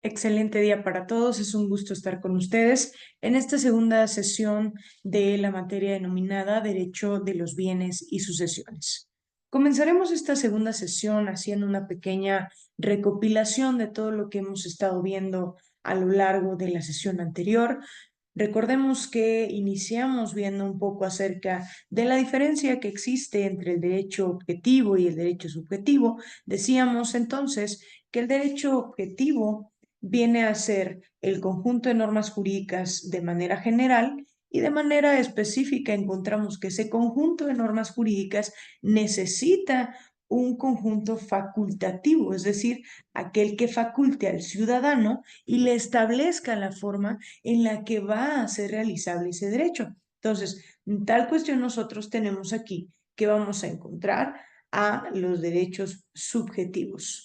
Excelente día para todos, es un gusto estar con ustedes en esta segunda sesión de la materia denominada Derecho de los Bienes y Sucesiones. Comenzaremos esta segunda sesión haciendo una pequeña recopilación de todo lo que hemos estado viendo a lo largo de la sesión anterior. Recordemos que iniciamos viendo un poco acerca de la diferencia que existe entre el derecho objetivo y el derecho subjetivo. Decíamos entonces que el derecho objetivo viene a ser el conjunto de normas jurídicas de manera general y de manera específica encontramos que ese conjunto de normas jurídicas necesita un conjunto facultativo, es decir, aquel que faculte al ciudadano y le establezca la forma en la que va a ser realizable ese derecho. Entonces, en tal cuestión nosotros tenemos aquí que vamos a encontrar a los derechos subjetivos.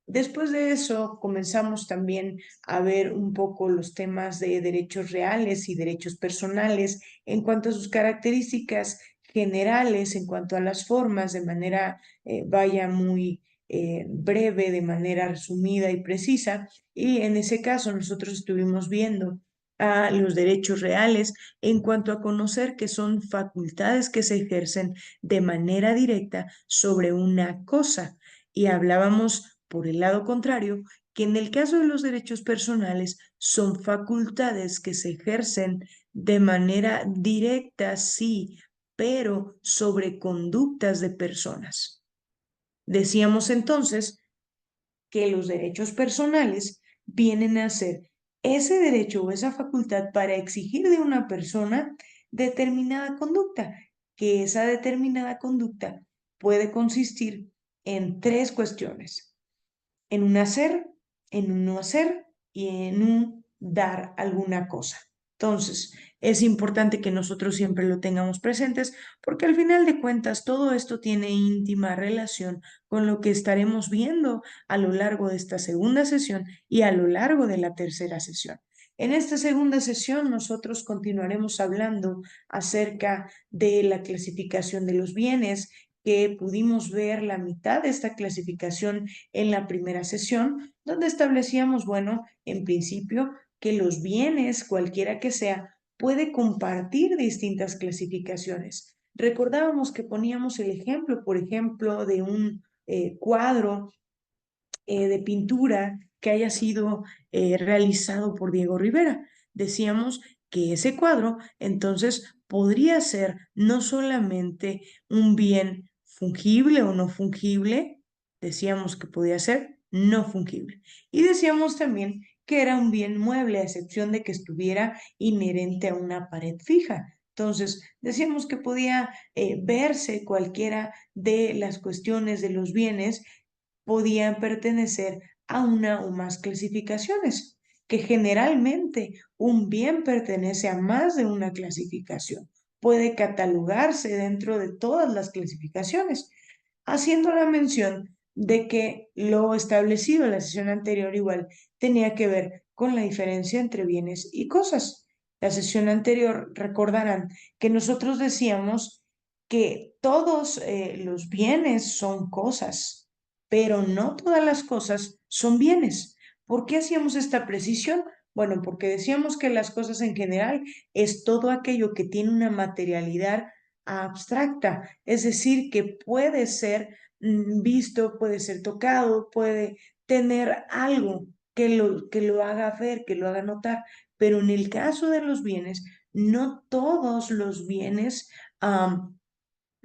Después de eso, comenzamos también a ver un poco los temas de derechos reales y derechos personales en cuanto a sus características generales, en cuanto a las formas, de manera, vaya muy breve, de manera resumida y precisa. Y en ese caso, nosotros estuvimos viendo a los derechos reales en cuanto a conocer que son facultades que se ejercen de manera directa sobre una cosa. Y hablábamos por el lado contrario, que en el caso de los derechos personales son facultades que se ejercen de manera directa, sí, pero sobre conductas de personas. Decíamos entonces que los derechos personales vienen a ser ese derecho o esa facultad para exigir de una persona determinada conducta, que esa determinada conducta puede consistir en tres cuestiones: en un hacer, en un no hacer y en un dar alguna cosa. Entonces, es importante que nosotros siempre lo tengamos presentes porque al final de cuentas todo esto tiene íntima relación con lo que estaremos viendo a lo largo de esta segunda sesión y a lo largo de la tercera sesión. En esta segunda sesión nosotros continuaremos hablando acerca de la clasificación de los bienes, que pudimos ver la mitad de esta clasificación en la primera sesión, donde establecíamos, bueno, en principio, que los bienes, cualquiera que sea, puede compartir distintas clasificaciones. Recordábamos que poníamos el ejemplo, por ejemplo, de un cuadro de pintura que haya sido realizado por Diego Rivera. Decíamos que ese cuadro entonces podría ser no solamente un bien fungible o no fungible, decíamos que podía ser no fungible. Y decíamos también que era un bien mueble, a excepción de que estuviera inherente a una pared fija. Entonces, decíamos que podía verse cualquiera de las cuestiones de los bienes podían pertenecer a una o más clasificaciones, que generalmente un bien pertenece a más de una clasificación. Puede catalogarse dentro de todas las clasificaciones, haciendo la mención de que lo establecido en la sesión anterior igual tenía que ver con la diferencia entre bienes y cosas. La sesión anterior recordarán que nosotros decíamos que todos los bienes son cosas, pero no todas las cosas son bienes. ¿Por qué hacíamos esta precisión? Bueno, porque decíamos que las cosas en general es todo aquello que tiene una materialidad abstracta, es decir, que puede ser visto, puede ser tocado, puede tener algo que lo haga ver, que lo haga notar, pero en el caso de los bienes, no todos los bienes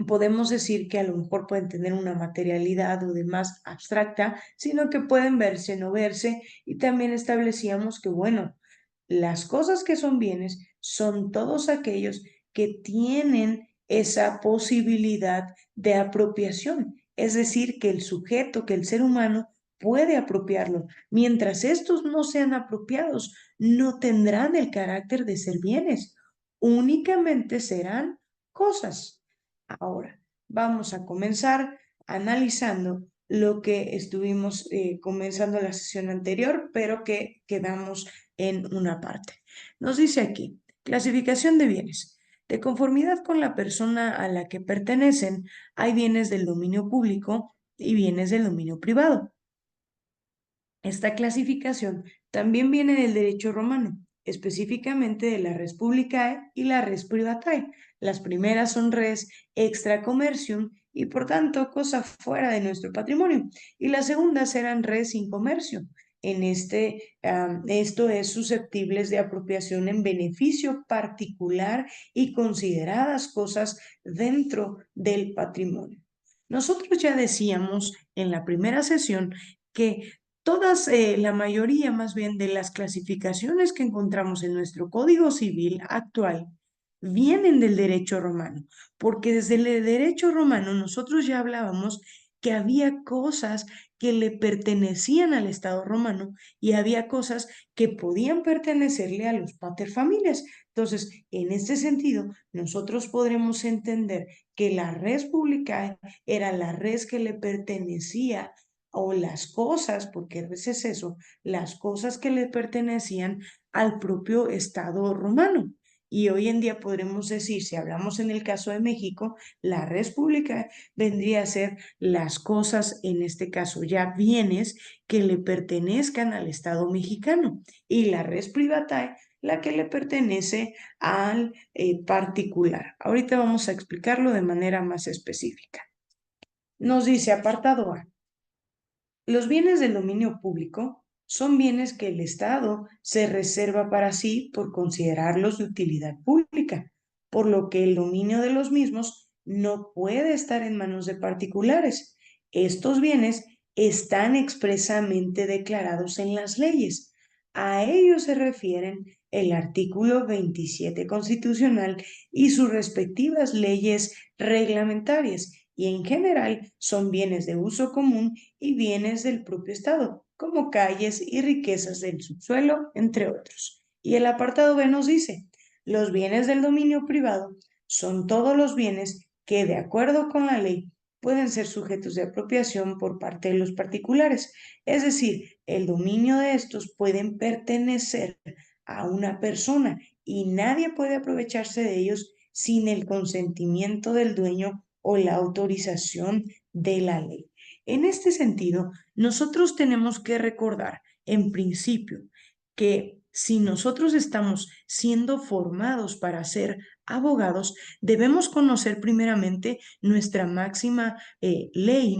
podemos decir que a lo mejor pueden tener una materialidad o demás abstracta, sino que pueden verse, no verse, y también establecíamos que, bueno, las cosas que son bienes son todos aquellos que tienen esa posibilidad de apropiación, es decir, que el sujeto, que el ser humano puede apropiarlo. Mientras estos no sean apropiados, no tendrán el carácter de ser bienes, únicamente serán cosas. Ahora, vamos a comenzar analizando lo que estuvimos comenzando la sesión anterior, pero que quedamos en una parte. Nos dice aquí, clasificación de bienes. De conformidad con la persona a la que pertenecen, hay bienes del dominio público y bienes del dominio privado. Esta clasificación también viene del derecho romano, específicamente de la res publicae y la res privatae. Las primeras son res extra commercium y por tanto cosa fuera de nuestro patrimonio, y las segundas eran res in commercium. Esto es susceptibles de apropiación en beneficio particular y consideradas cosas dentro del patrimonio. Nosotros ya decíamos en la primera sesión que la mayoría más bien de las clasificaciones que encontramos en nuestro Código Civil actual vienen del derecho romano, porque desde el derecho romano nosotros ya hablábamos que había cosas que le pertenecían al Estado romano y había cosas que podían pertenecerle a los paterfamilias. Entonces, en este sentido, nosotros podremos entender que la res publicae era la res que le pertenecía o las cosas, porque a veces eso, las cosas que le pertenecían al propio Estado romano. Y hoy en día podremos decir, si hablamos en el caso de México, la res pública vendría a ser las cosas, en este caso ya bienes, que le pertenezcan al Estado mexicano. Y la res privatae, la que le pertenece al particular. Ahorita vamos a explicarlo de manera más específica. Nos dice apartado A. Los bienes del dominio público son bienes que el Estado se reserva para sí por considerarlos de utilidad pública, por lo que el dominio de los mismos no puede estar en manos de particulares. Estos bienes están expresamente declarados en las leyes. A ellos se refieren el artículo 27 constitucional y sus respectivas leyes reglamentarias, y en general son bienes de uso común y bienes del propio Estado, como calles y riquezas del subsuelo, entre otros. Y el apartado B nos dice, los bienes del dominio privado son todos los bienes que, de acuerdo con la ley, pueden ser sujetos de apropiación por parte de los particulares. Es decir, el dominio de estos pueden pertenecer a una persona y nadie puede aprovecharse de ellos sin el consentimiento del dueño o la autorización de la ley. En este sentido, nosotros tenemos que recordar, en principio, que si nosotros estamos siendo formados para ser abogados, debemos conocer primeramente nuestra máxima ley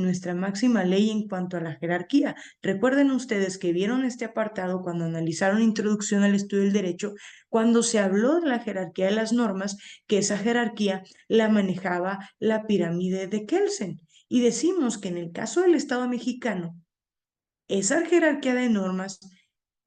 en cuanto a la jerarquía. Recuerden ustedes que vieron este apartado cuando analizaron Introducción al Estudio del Derecho, cuando se habló de la jerarquía de las normas, que esa jerarquía la manejaba la pirámide de Kelsen. Y decimos que en el caso del Estado mexicano, esa jerarquía de normas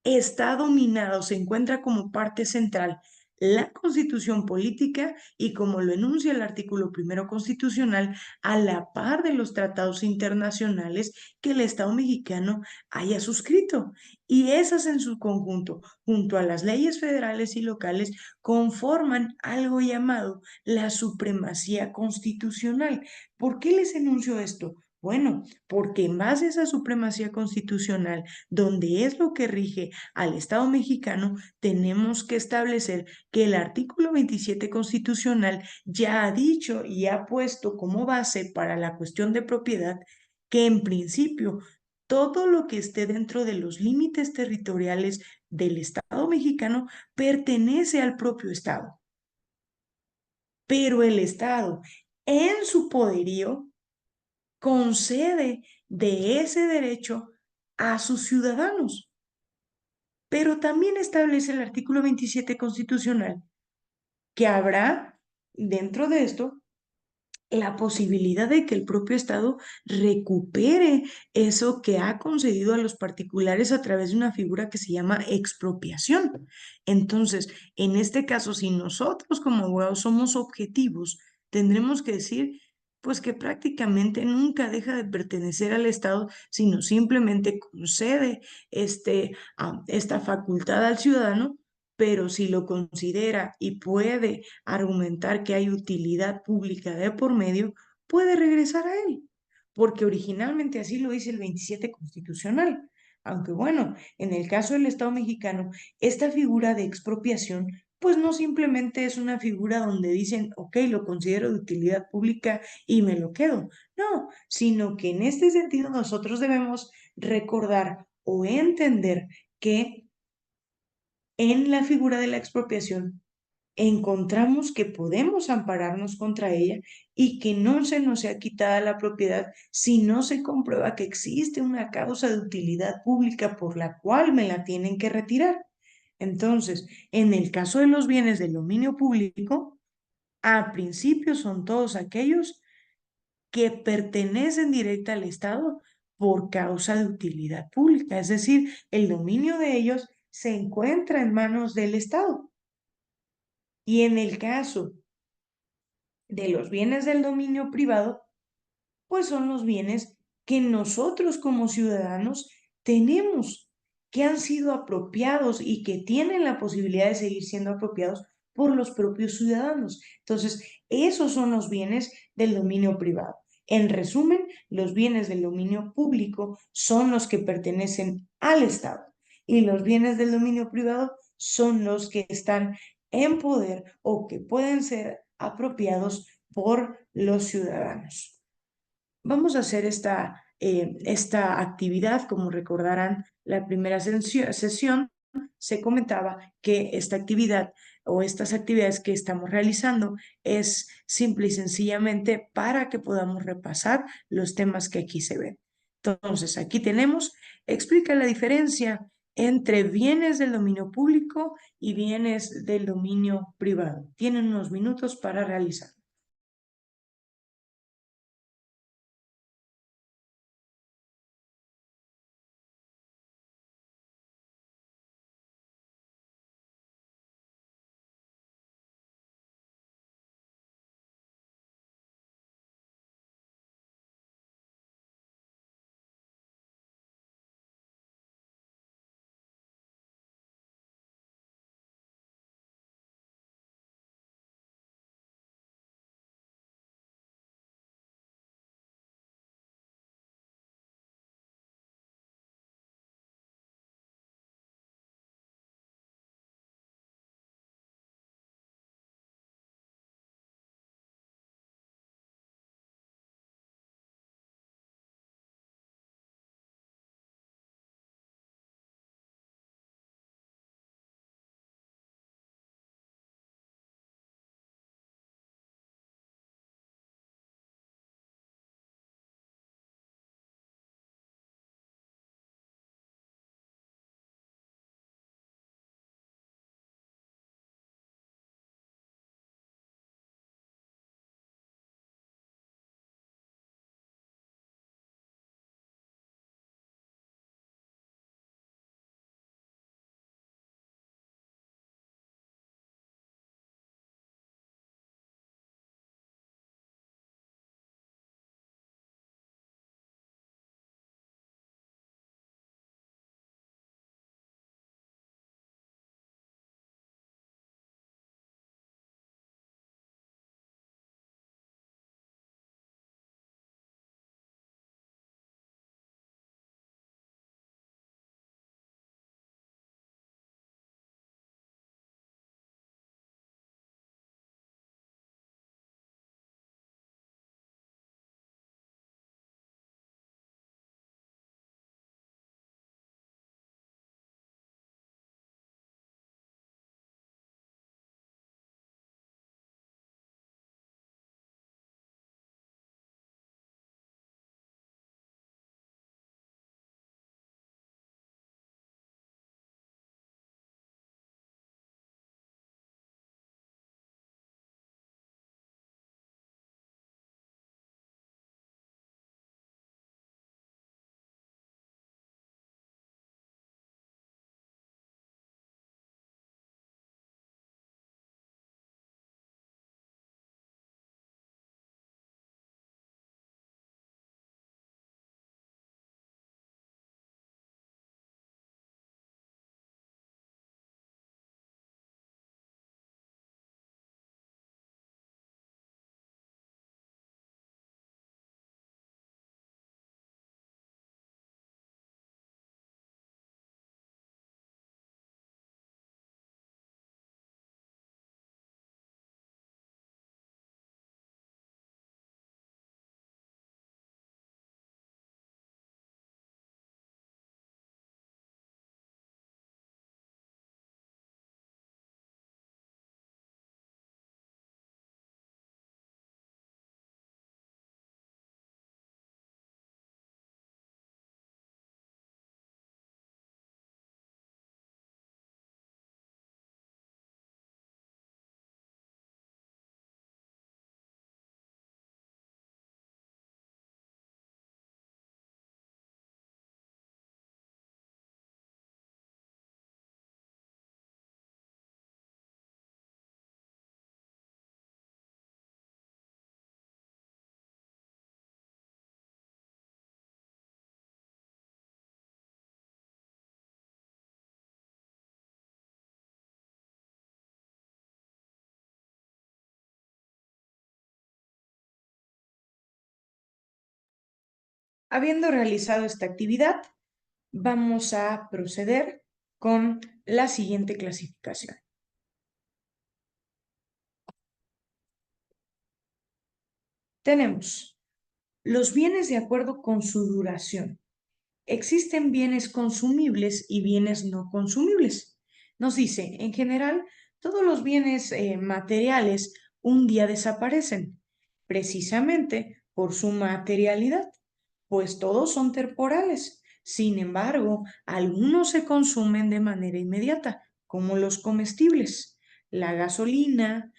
está dominada o se encuentra como parte central la constitución política y, como lo enuncia el artículo primero constitucional, a la par de los tratados internacionales que el Estado mexicano haya suscrito. Y esas en su conjunto, junto a las leyes federales y locales, conforman algo llamado la supremacía constitucional. ¿Por qué les enuncio esto? Bueno, porque en base a esa supremacía constitucional, donde es lo que rige al Estado mexicano, tenemos que establecer que el artículo 27 constitucional ya ha dicho y ha puesto como base para la cuestión de propiedad que en principio todo lo que esté dentro de los límites territoriales del Estado mexicano pertenece al propio Estado. Pero el Estado, en su poderío, concede de ese derecho a sus ciudadanos. Pero también establece el artículo 27 constitucional que habrá dentro de esto la posibilidad de que el propio Estado recupere eso que ha concedido a los particulares a través de una figura que se llama expropiación. Entonces, en este caso, si nosotros como abogados somos objetivos, tendremos que decir pues que prácticamente nunca deja de pertenecer al Estado, sino simplemente concede esta facultad al ciudadano, pero si lo considera y puede argumentar que hay utilidad pública de por medio, puede regresar a él, porque originalmente así lo dice el 27 constitucional. Aunque bueno, en el caso del Estado mexicano, esta figura de expropiación, pues no simplemente es una figura donde dicen, ok, lo considero de utilidad pública y me lo quedo. No, sino que en este sentido nosotros debemos recordar o entender que en la figura de la expropiación encontramos que podemos ampararnos contra ella y que no se nos sea quitada la propiedad si no se comprueba que existe una causa de utilidad pública por la cual me la tienen que retirar. Entonces, en el caso de los bienes del dominio público, a principio son todos aquellos que pertenecen directa al Estado por causa de utilidad pública, es decir, el dominio de ellos se encuentra en manos del Estado. Y en el caso de los bienes del dominio privado, pues son los bienes que nosotros como ciudadanos tenemos, que han sido apropiados y que tienen la posibilidad de seguir siendo apropiados por los propios ciudadanos. Entonces, esos son los bienes del dominio privado. En resumen, los bienes del dominio público son los que pertenecen al Estado y los bienes del dominio privado son los que están en poder o que pueden ser apropiados por los ciudadanos. Vamos a hacer esta actividad. Como recordarán, la primera sesión se comentaba que esta actividad o estas actividades que estamos realizando es simple y sencillamente para que podamos repasar los temas que aquí se ven. Entonces, aquí tenemos, explica la diferencia entre bienes del dominio público y bienes del dominio privado. Tienen unos minutos para realizar. Habiendo realizado esta actividad, vamos a proceder con la siguiente clasificación. Tenemos los bienes de acuerdo con su duración. Existen bienes consumibles y bienes no consumibles. Nos dice, en general, todos los bienes materiales un día desaparecen, precisamente por su materialidad, pues todos son temporales. Sin embargo, algunos se consumen de manera inmediata, como los comestibles. La gasolina,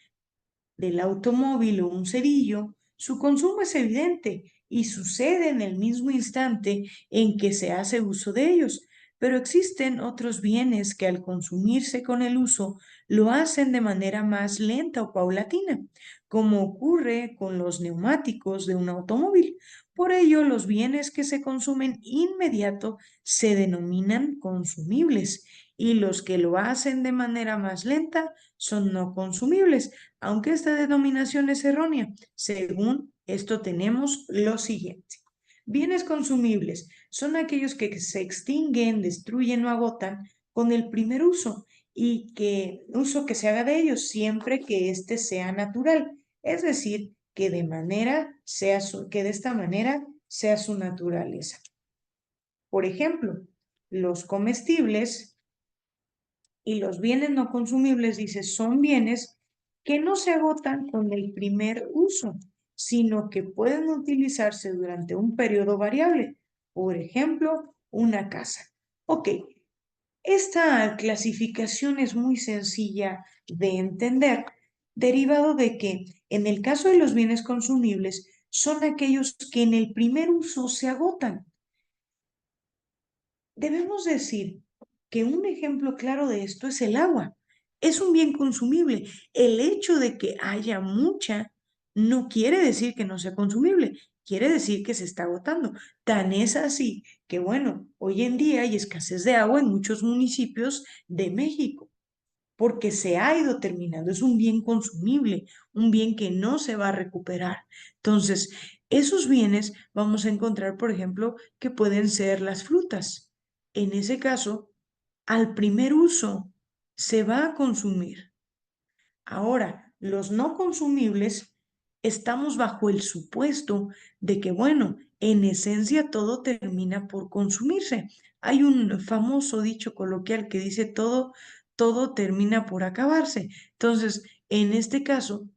del automóvil o un cerillo, su consumo es evidente y sucede en el mismo instante en que se hace uso de ellos, pero existen otros bienes que al consumirse con el uso lo hacen de manera más lenta o paulatina, como ocurre con los neumáticos de un automóvil. Por ello, los bienes que se consumen inmediato se denominan consumibles y los que lo hacen de manera más lenta son no consumibles, aunque esta denominación es errónea. Según esto tenemos lo siguiente. Bienes consumibles son aquellos que se extinguen, destruyen o agotan con el primer uso y que uso que se haga de ellos siempre que éste sea natural, es decir, que que de esta manera sea su naturaleza. Por ejemplo, los comestibles y los bienes no consumibles, dice, son bienes que no se agotan con el primer uso, sino que pueden utilizarse durante un periodo variable. Por ejemplo, una casa. Ok, esta clasificación es muy sencilla de entender, derivado de que en el caso de los bienes consumibles son aquellos que en el primer uso se agotan. Debemos decir que un ejemplo claro de esto es el agua. Es un bien consumible. El hecho de que haya mucha no quiere decir que no sea consumible, quiere decir que se está agotando. Tan es así que, bueno, hoy en día hay escasez de agua en muchos municipios de México porque se ha ido terminando. Es un bien consumible, un bien que no se va a recuperar. Entonces, esos bienes vamos a encontrar, por ejemplo, que pueden ser las frutas. En ese caso, al primer uso se va a consumir. Ahora, los no consumibles, estamos bajo el supuesto de que, bueno, en esencia todo termina por consumirse. Hay un famoso dicho coloquial que dice todo termina por acabarse. Entonces, en este caso,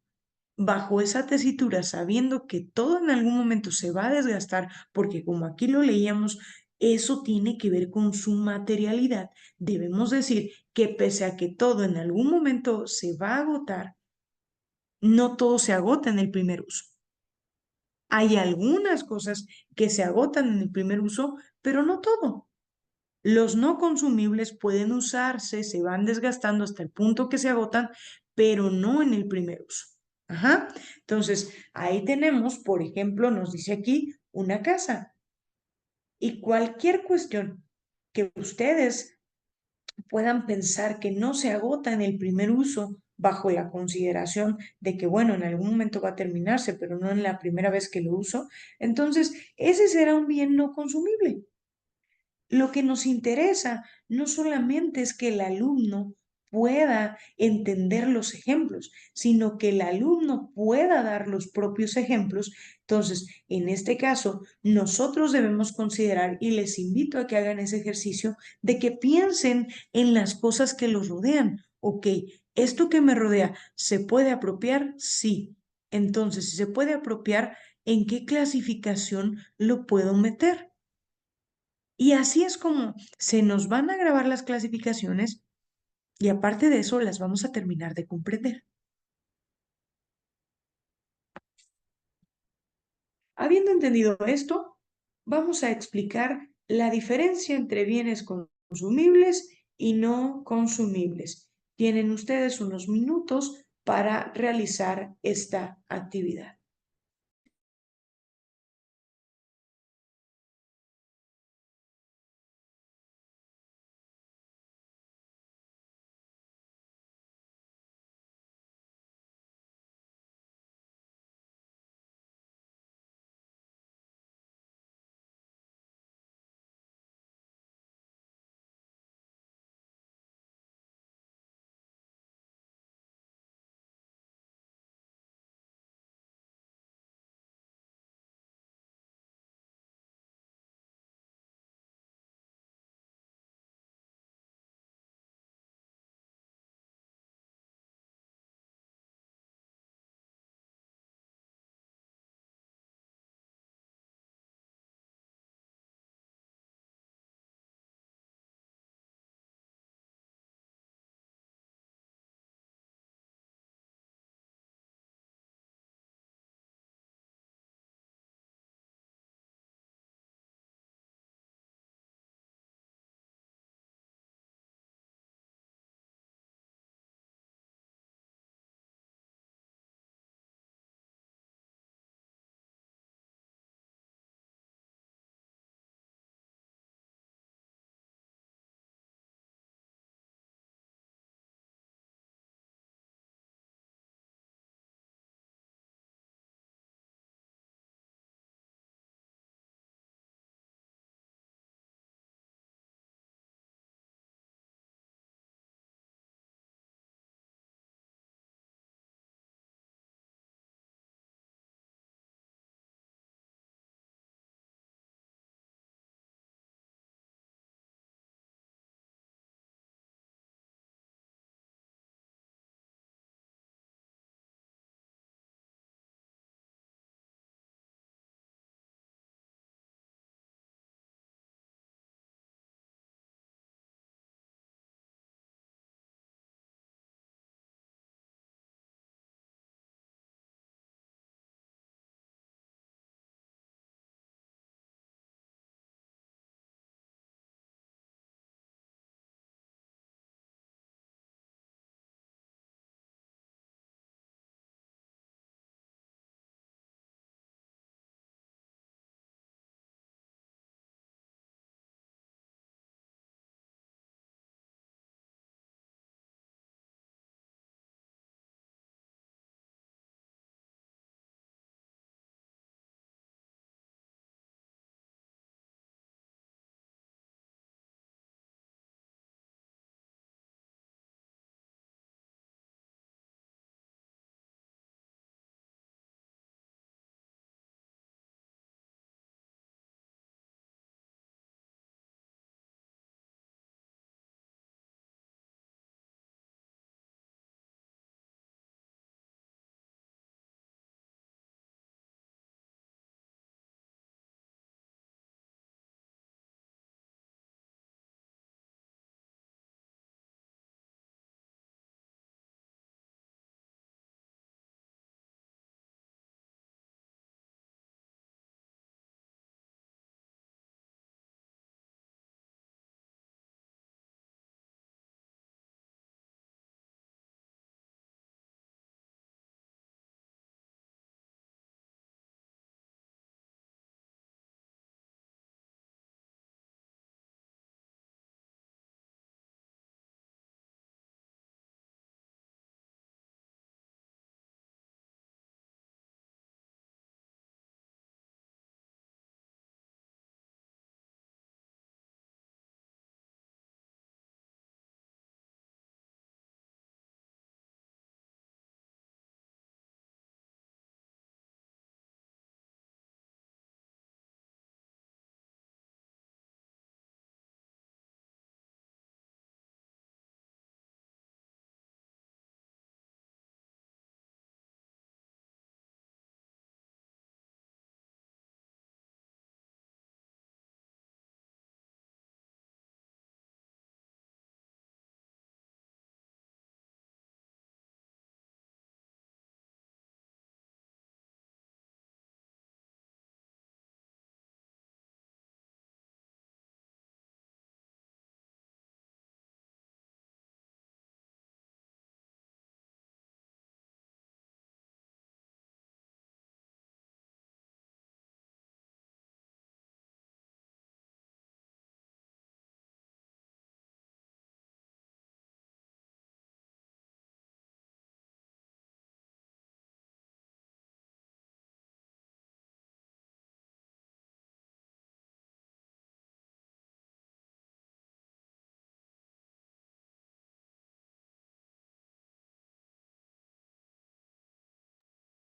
bajo esa tesitura, sabiendo que todo en algún momento se va a desgastar, porque como aquí lo leíamos, eso tiene que ver con su materialidad, debemos decir que pese a que todo en algún momento se va a agotar, no todo se agota en el primer uso. Hay algunas cosas que se agotan en el primer uso, pero no todo. Los no consumibles pueden usarse, se van desgastando hasta el punto que se agotan, pero no en el primer uso. Ajá. Entonces, ahí tenemos, por ejemplo, nos dice aquí una casa. Y cualquier cuestión que ustedes puedan pensar que no se agota en el primer uso bajo la consideración de que, bueno, en algún momento va a terminarse, pero no en la primera vez que lo uso, entonces ese será un bien no consumible. Lo que nos interesa no solamente es que el alumno pueda entender los ejemplos, sino que el alumno pueda dar los propios ejemplos. Entonces, en este caso, nosotros debemos considerar, y les invito a que hagan ese ejercicio, de que piensen en las cosas que los rodean. Ok, ¿esto que me rodea se puede apropiar? Sí. Entonces, si se puede apropiar, ¿en qué clasificación lo puedo meter? Y así es como se nos van a grabar las clasificaciones y aparte de eso las vamos a terminar de comprender. Habiendo entendido esto, vamos a explicar la diferencia entre bienes consumibles y no consumibles. Tienen ustedes unos minutos para realizar esta actividad.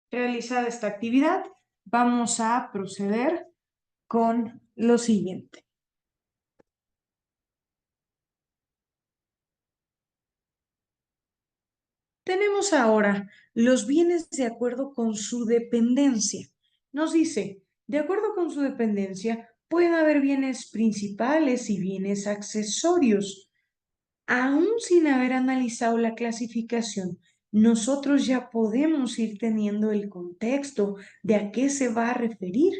Realizada esta actividad, vamos a proceder con lo siguiente. Tenemos ahora los bienes de acuerdo con su dependencia. Nos dice, de acuerdo con su dependencia, pueden haber bienes principales y bienes accesorios. Aún sin haber analizado la clasificación, nosotros ya podemos ir teniendo el contexto de a qué se va a referir,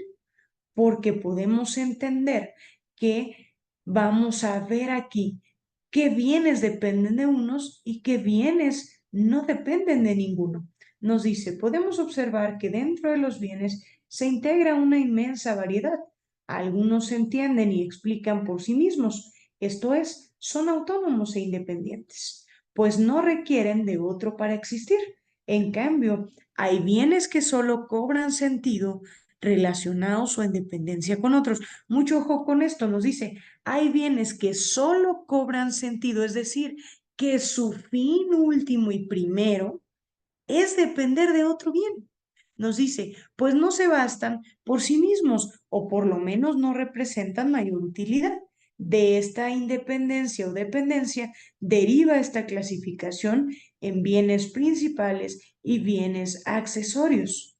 porque podemos entender que vamos a ver aquí qué bienes dependen de unos y qué bienes no dependen de ninguno. Nos dice, podemos observar que dentro de los bienes se integra una inmensa variedad. Algunos se entienden y explican por sí mismos, esto es, son autónomos e independientes, pues no requieren de otro para existir. En cambio, hay bienes que solo cobran sentido relacionados o en dependencia con otros. Mucho ojo con esto, nos dice, hay bienes que solo cobran sentido, es decir, que su fin último y primero es depender de otro bien. Nos dice, pues no se bastan por sí mismos o por lo menos no representan mayor utilidad. De esta independencia o dependencia deriva esta clasificación en bienes principales y bienes accesorios.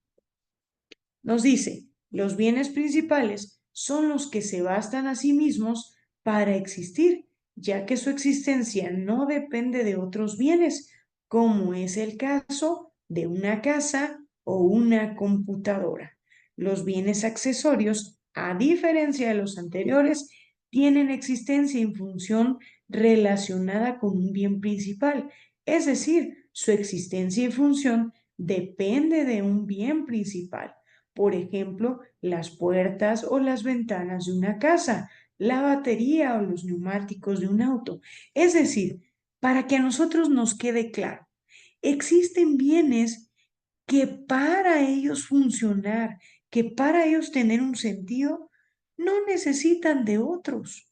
Nos dice, los bienes principales son los que se bastan a sí mismos para existir, ya que su existencia no depende de otros bienes, como es el caso de una casa o una computadora. Los bienes accesorios, a diferencia de los anteriores, tienen existencia y función relacionada con un bien principal, es decir, su existencia y función depende de un bien principal. Por ejemplo, las puertas o las ventanas de una casa, la batería o los neumáticos de un auto. Es decir, para que a nosotros nos quede claro, existen bienes que para ellos funcionar, que para ellos tener un sentido, no necesitan de otros,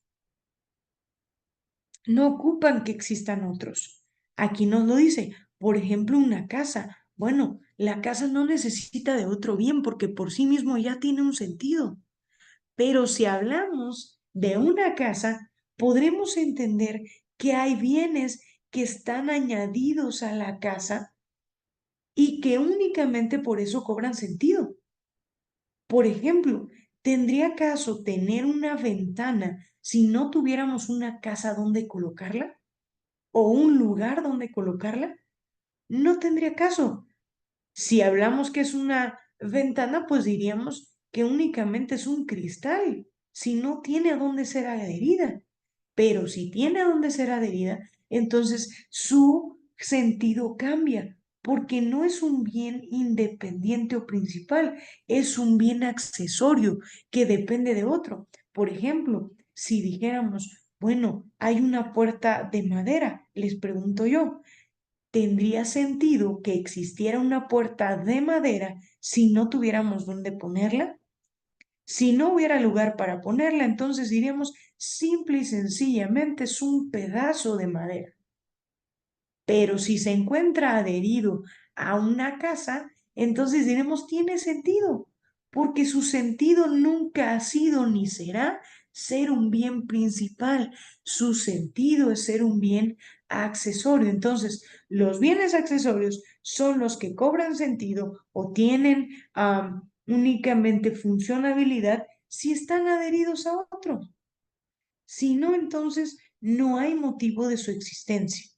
no ocupan que existan otros. Aquí nos lo dice, por ejemplo, una casa. Bueno, la casa no necesita de otro bien porque por sí mismo ya tiene un sentido. Pero si hablamos de una casa, podremos entender que hay bienes que están añadidos a la casa y que únicamente por eso cobran sentido. Por ejemplo, ¿tendría caso tener una ventana si no tuviéramos una casa donde colocarla o un lugar donde colocarla? No tendría caso. Si hablamos que es una ventana, pues diríamos que únicamente es un cristal, si no tiene a dónde ser adherida. Pero si tiene a dónde ser adherida, entonces su sentido cambia, porque no es un bien independiente o principal, es un bien accesorio que depende de otro. Por ejemplo, si dijéramos, bueno, hay una puerta de madera, les pregunto yo, ¿tendría sentido que existiera una puerta de madera si no tuviéramos dónde ponerla? Si no hubiera lugar para ponerla, entonces diríamos simple y sencillamente es un pedazo de madera. Pero si se encuentra adherido a una casa, entonces diremos tiene sentido, porque su sentido nunca ha sido ni será ser un bien principal. Su sentido es ser un bien accesorio. Entonces, los bienes accesorios son los que cobran sentido o tienen únicamente funcionabilidad si están adheridos a otro. Si no, entonces no hay motivo de su existencia.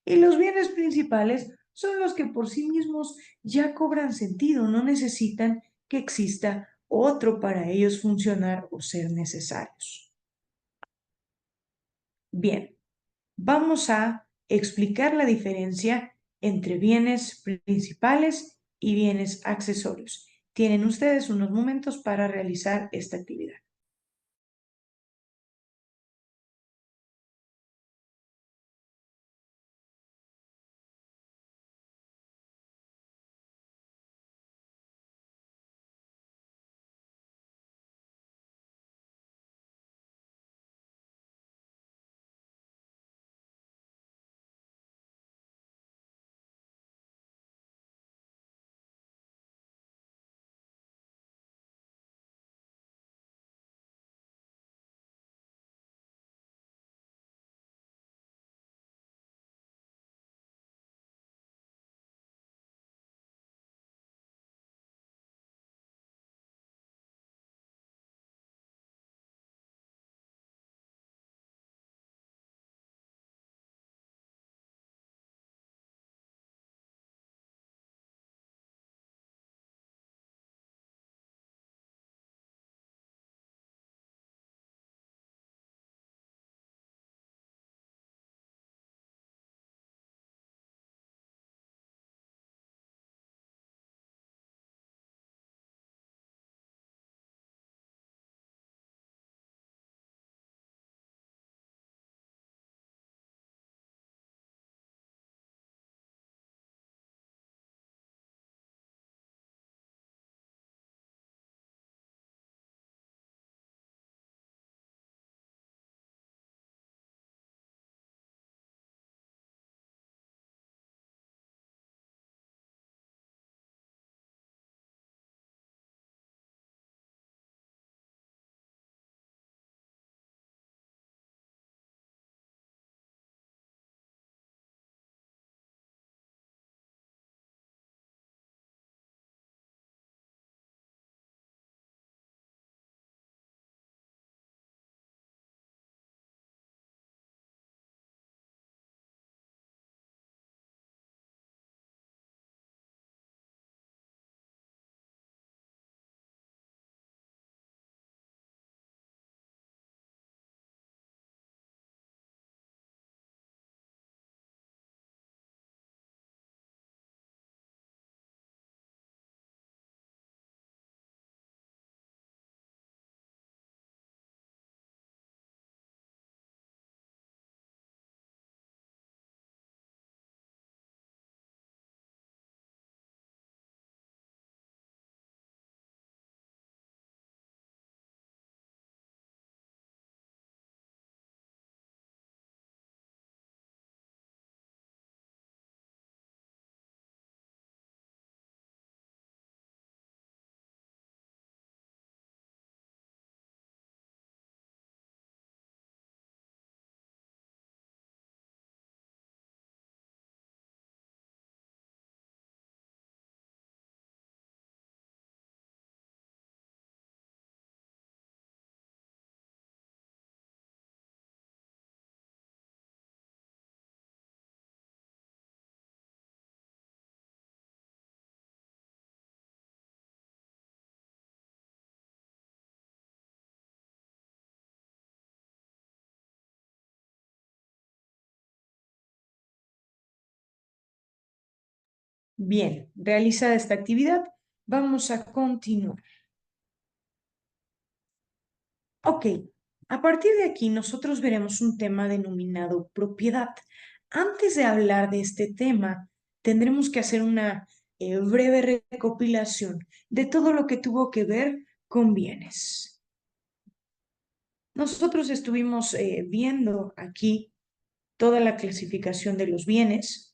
Y los bienes principales son los que por sí mismos ya cobran sentido, no necesitan que exista otro para ellos funcionar o ser necesarios. Bien, vamos a explicar la diferencia entre bienes principales y bienes accesorios. Tienen ustedes unos momentos para realizar esta actividad. Bien, realizada esta actividad, vamos a continuar. Ok, a partir de aquí nosotros veremos un tema denominado propiedad. Antes de hablar de este tema, tendremos que hacer una breve recopilación de todo lo que tuvo que ver con bienes. Nosotros estuvimos viendo aquí toda la clasificación de los bienes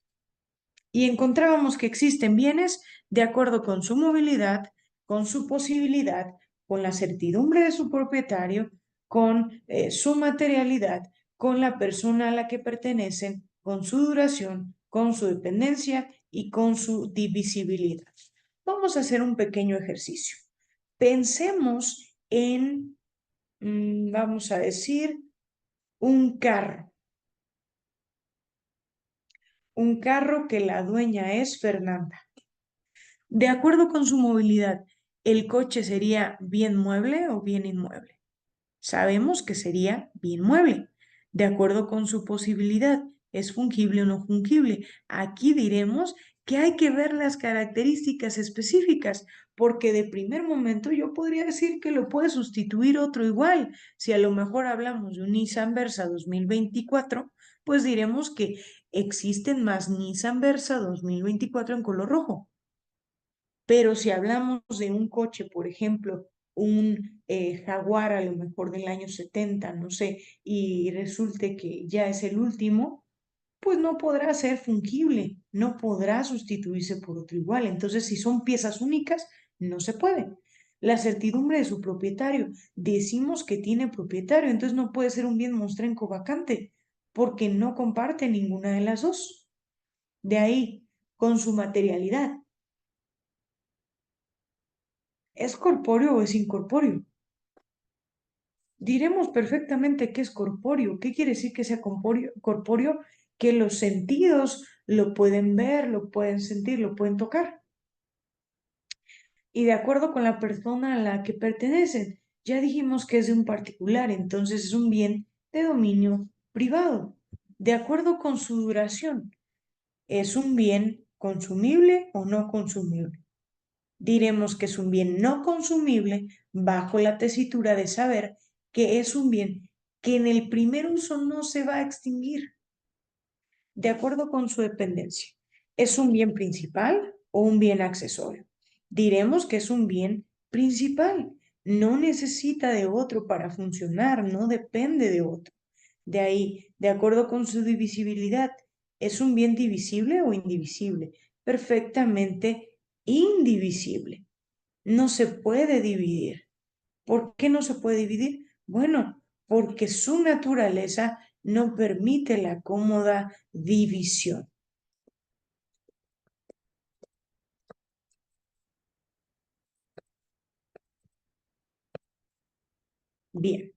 y encontrábamos que existen bienes de acuerdo con su movilidad, con su posibilidad, con la certidumbre de su propietario, con su materialidad, con la persona a la que pertenecen, con su duración, con su dependencia y con su divisibilidad. Vamos a hacer un pequeño ejercicio. Pensemos en, vamos a decir, un carro. Un carro que la dueña es Fernanda. De acuerdo con su movilidad, ¿el coche sería bien mueble o bien inmueble? Sabemos que sería bien mueble. De acuerdo con su posibilidad, ¿es fungible o no fungible? Aquí diremos que hay que ver las características específicas, porque de primer momento yo podría decir que lo puede sustituir otro igual. Si a lo mejor hablamos de un Nissan Versa 2024, pues diremos que existen más Nissan Versa 2024 en color rojo. Pero si hablamos de un coche, por ejemplo, un Jaguar a lo mejor del año 70, no sé, y resulte que ya es el último, pues no podrá ser fungible, no podrá sustituirse por otro igual. Entonces, si son piezas únicas, no se puede. La certidumbre de su propietario, decimos que tiene propietario, entonces no puede ser un bien mostrenco vacante, porque no comparte ninguna de las dos. De ahí, con su materialidad. ¿Es corpóreo o es incorpóreo? Diremos perfectamente que es corpóreo. ¿Qué quiere decir que sea corpóreo? Que los sentidos lo pueden ver, lo pueden sentir, lo pueden tocar. Y de acuerdo con la persona a la que pertenecen, ya dijimos que es de un particular, entonces es un bien de dominio privado. De acuerdo con su duración, ¿es un bien consumible o no consumible? Diremos que es un bien no consumible bajo la tesitura de saber que es un bien que en el primer uso no se va a extinguir, de acuerdo con su dependencia. ¿Es un bien principal o un bien accesorio? Diremos que es un bien principal. No necesita de otro para funcionar, no depende de otro. De ahí, de acuerdo con su divisibilidad, ¿es un bien divisible o indivisible? Perfectamente indivisible. No se puede dividir. ¿Por qué no se puede dividir? Bueno, porque su naturaleza no permite la cómoda división. Bien,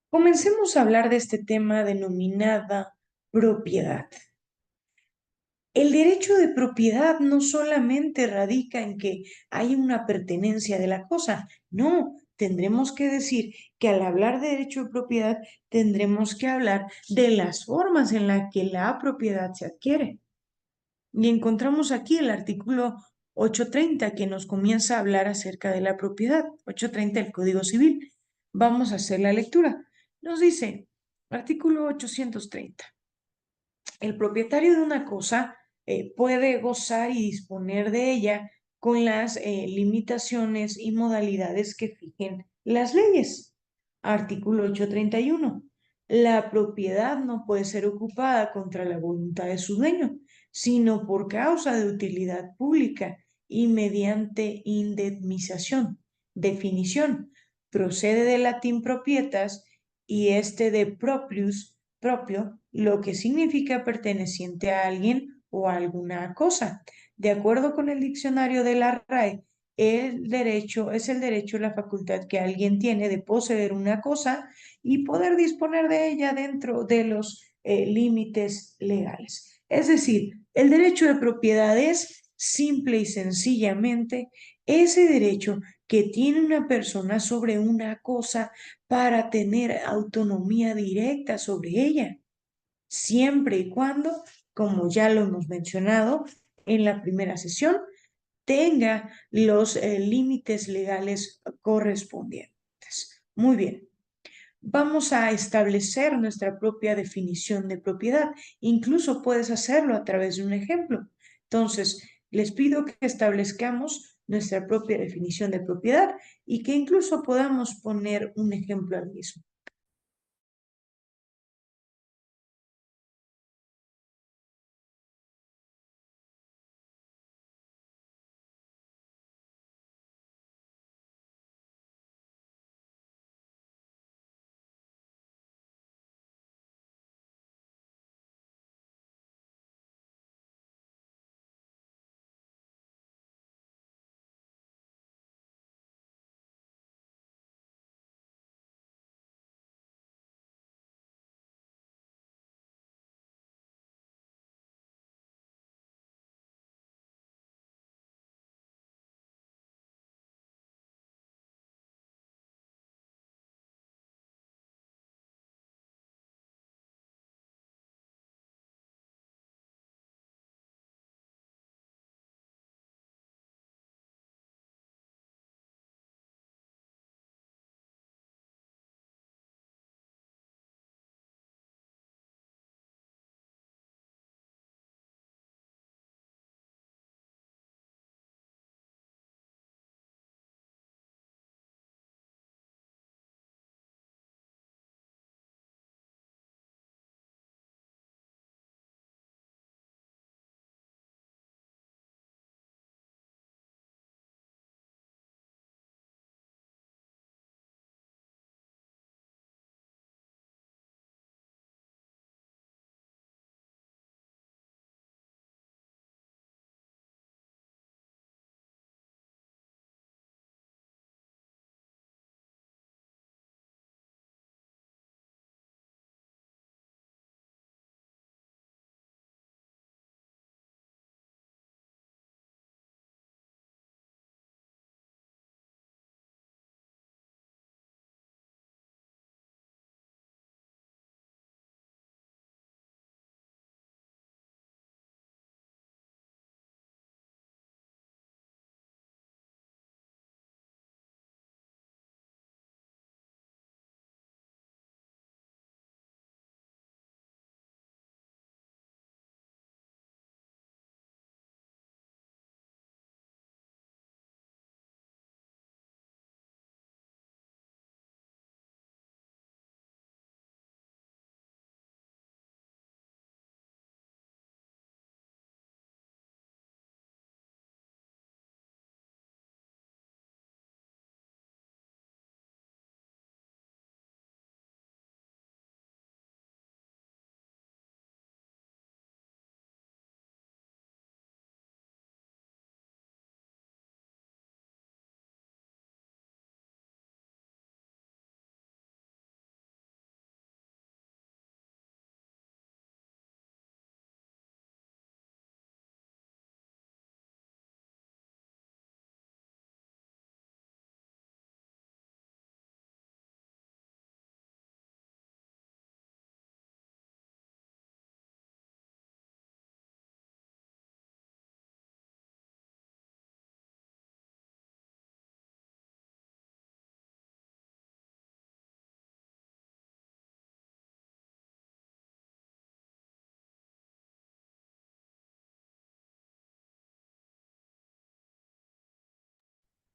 comencemos a hablar de este tema denominada propiedad. El derecho de propiedad no solamente radica en que hay una pertenencia de la cosa, no, tendremos que decir que al hablar de derecho de propiedad tendremos que hablar de las formas en las que la propiedad se adquiere. Y encontramos aquí el artículo 830 que nos comienza a hablar acerca de la propiedad, 830 del Código Civil. Vamos a hacer la lectura. Nos dice, artículo 830. El propietario de una cosa puede gozar y disponer de ella con las limitaciones y modalidades que fijen las leyes. Artículo 831. La propiedad no puede ser ocupada contra la voluntad de su dueño, sino por causa de utilidad pública y mediante indemnización. Definición. Procede del latín propietas y este de proprius, propio, lo que significa perteneciente a alguien o a alguna cosa. De acuerdo con el diccionario de la RAE, el derecho es el derecho, la facultad que alguien tiene de poseer una cosa y poder disponer de ella dentro de los límites legales. Es decir, el derecho de propiedad es simple y sencillamente ese derecho que tiene una persona sobre una cosa para tener autonomía directa sobre ella, siempre y cuando como ya lo hemos mencionado en la primera sesión, tenga los límites legales correspondientes. Muy bien. Vamos a establecer nuestra propia definición de propiedad. Incluso puedes hacerlo a través de un ejemplo. Entonces, les pido que establezcamos nuestra propia definición de propiedad y que incluso podamos poner un ejemplo al mismo.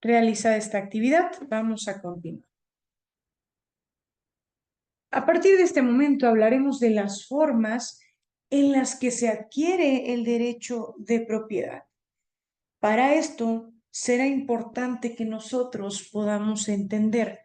Realizada esta actividad, vamos a continuar. A partir de este momento hablaremos de las formas en las que se adquiere el derecho de propiedad. Para esto, será importante que nosotros podamos entender,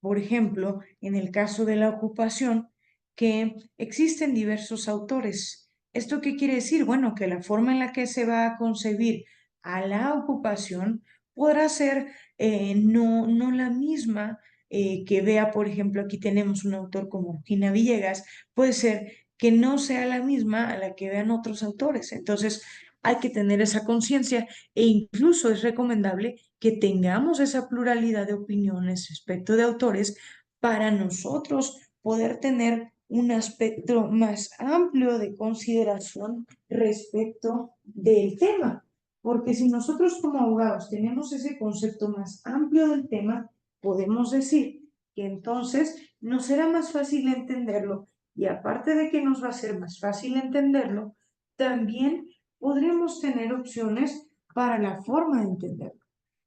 por ejemplo, en el caso de la ocupación, que existen diversos autores. ¿Esto qué quiere decir? Bueno, que la forma en la que se va a concebir a la ocupación podrá ser no la misma que vea, por ejemplo, aquí tenemos un autor como Gina Villegas, puede ser que no sea la misma a la que vean otros autores. Entonces, hay que tener esa conciencia e incluso es recomendable que tengamos esa pluralidad de opiniones respecto de autores para nosotros poder tener un aspecto más amplio de consideración respecto del tema. Porque si nosotros como abogados tenemos ese concepto más amplio del tema, podemos decir que entonces nos será más fácil entenderlo y aparte de que nos va a ser más fácil entenderlo, también podremos tener opciones para la forma de entenderlo.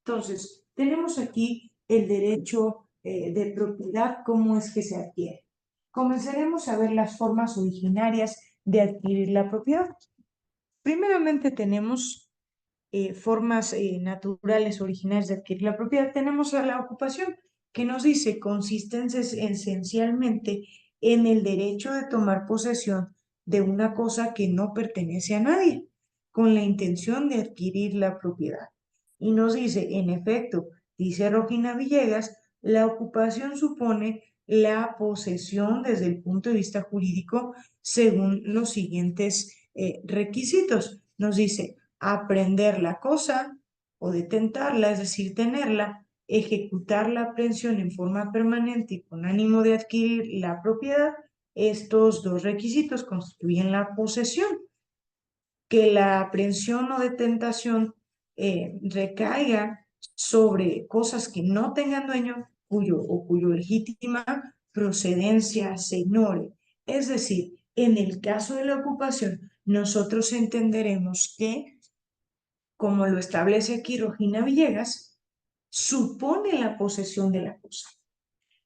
Entonces, tenemos aquí el derecho de propiedad, cómo es que se adquiere. Comenzaremos a ver las formas originarias de adquirir la propiedad. Primeramente tenemos formas naturales originales de adquirir la propiedad. Tenemos a la ocupación, que nos dice consiste esencialmente en el derecho de tomar posesión de una cosa que no pertenece a nadie, con la intención de adquirir la propiedad. Y nos dice, en efecto, dice Rogina Villegas, la ocupación supone la posesión desde el punto de vista jurídico según los siguientes requisitos. Nos dice, aprender la cosa o detentarla, es decir, tenerla, ejecutar la aprehensión en forma permanente y con ánimo de adquirir la propiedad. Estos dos requisitos constituyen la posesión. Que la aprehensión o detentación recaiga sobre cosas que no tengan dueño cuyo legítima procedencia se ignore. Es decir, en el caso de la ocupación, nosotros entenderemos que, como lo establece aquí Rogina Villegas, supone la posesión de la cosa.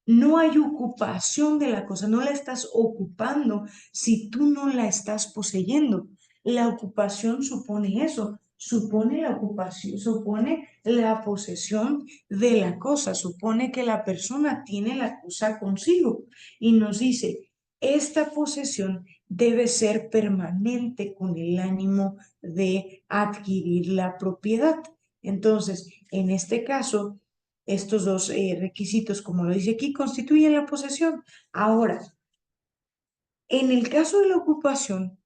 No hay ocupación de la cosa, no la estás ocupando si tú no la estás poseyendo. La ocupación supone eso, supone la ocupación, supone la posesión de la cosa, supone que la persona tiene la cosa consigo y nos dice, esta posesión debe ser permanente con el ánimo de adquirir la propiedad. Entonces, en este caso, estos dos requisitos, como lo dice aquí, constituyen la posesión. Ahora, en el caso de la ocupación,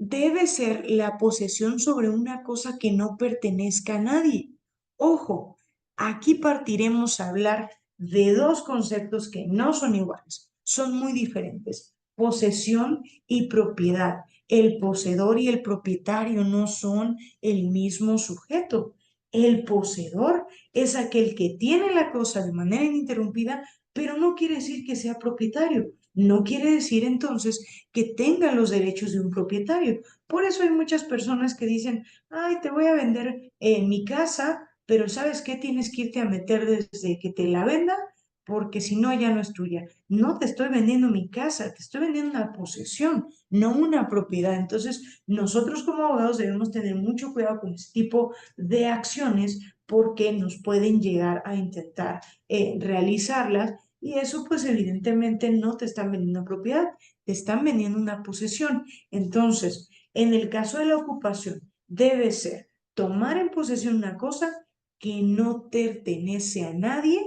debe ser la posesión sobre una cosa que no pertenezca a nadie. Ojo, aquí partiremos a hablar de dos conceptos que no son iguales, son muy diferentes. Posesión y propiedad. El poseedor y el propietario no son el mismo sujeto. El poseedor es aquel que tiene la cosa de manera ininterrumpida, pero no quiere decir que sea propietario. No quiere decir entonces que tenga los derechos de un propietario. Por eso hay muchas personas que dicen, ay, te voy a vender mi casa, pero ¿sabes qué? Tienes que irte a meter desde que te la venda, porque si no, ya no es tuya. No te estoy vendiendo mi casa, te estoy vendiendo una posesión, no una propiedad. Entonces, nosotros como abogados debemos tener mucho cuidado con este tipo de acciones porque nos pueden llegar a intentar realizarlas y eso pues evidentemente no te están vendiendo una propiedad, te están vendiendo una posesión. Entonces, en el caso de la ocupación, debe ser tomar en posesión una cosa que no pertenece a nadie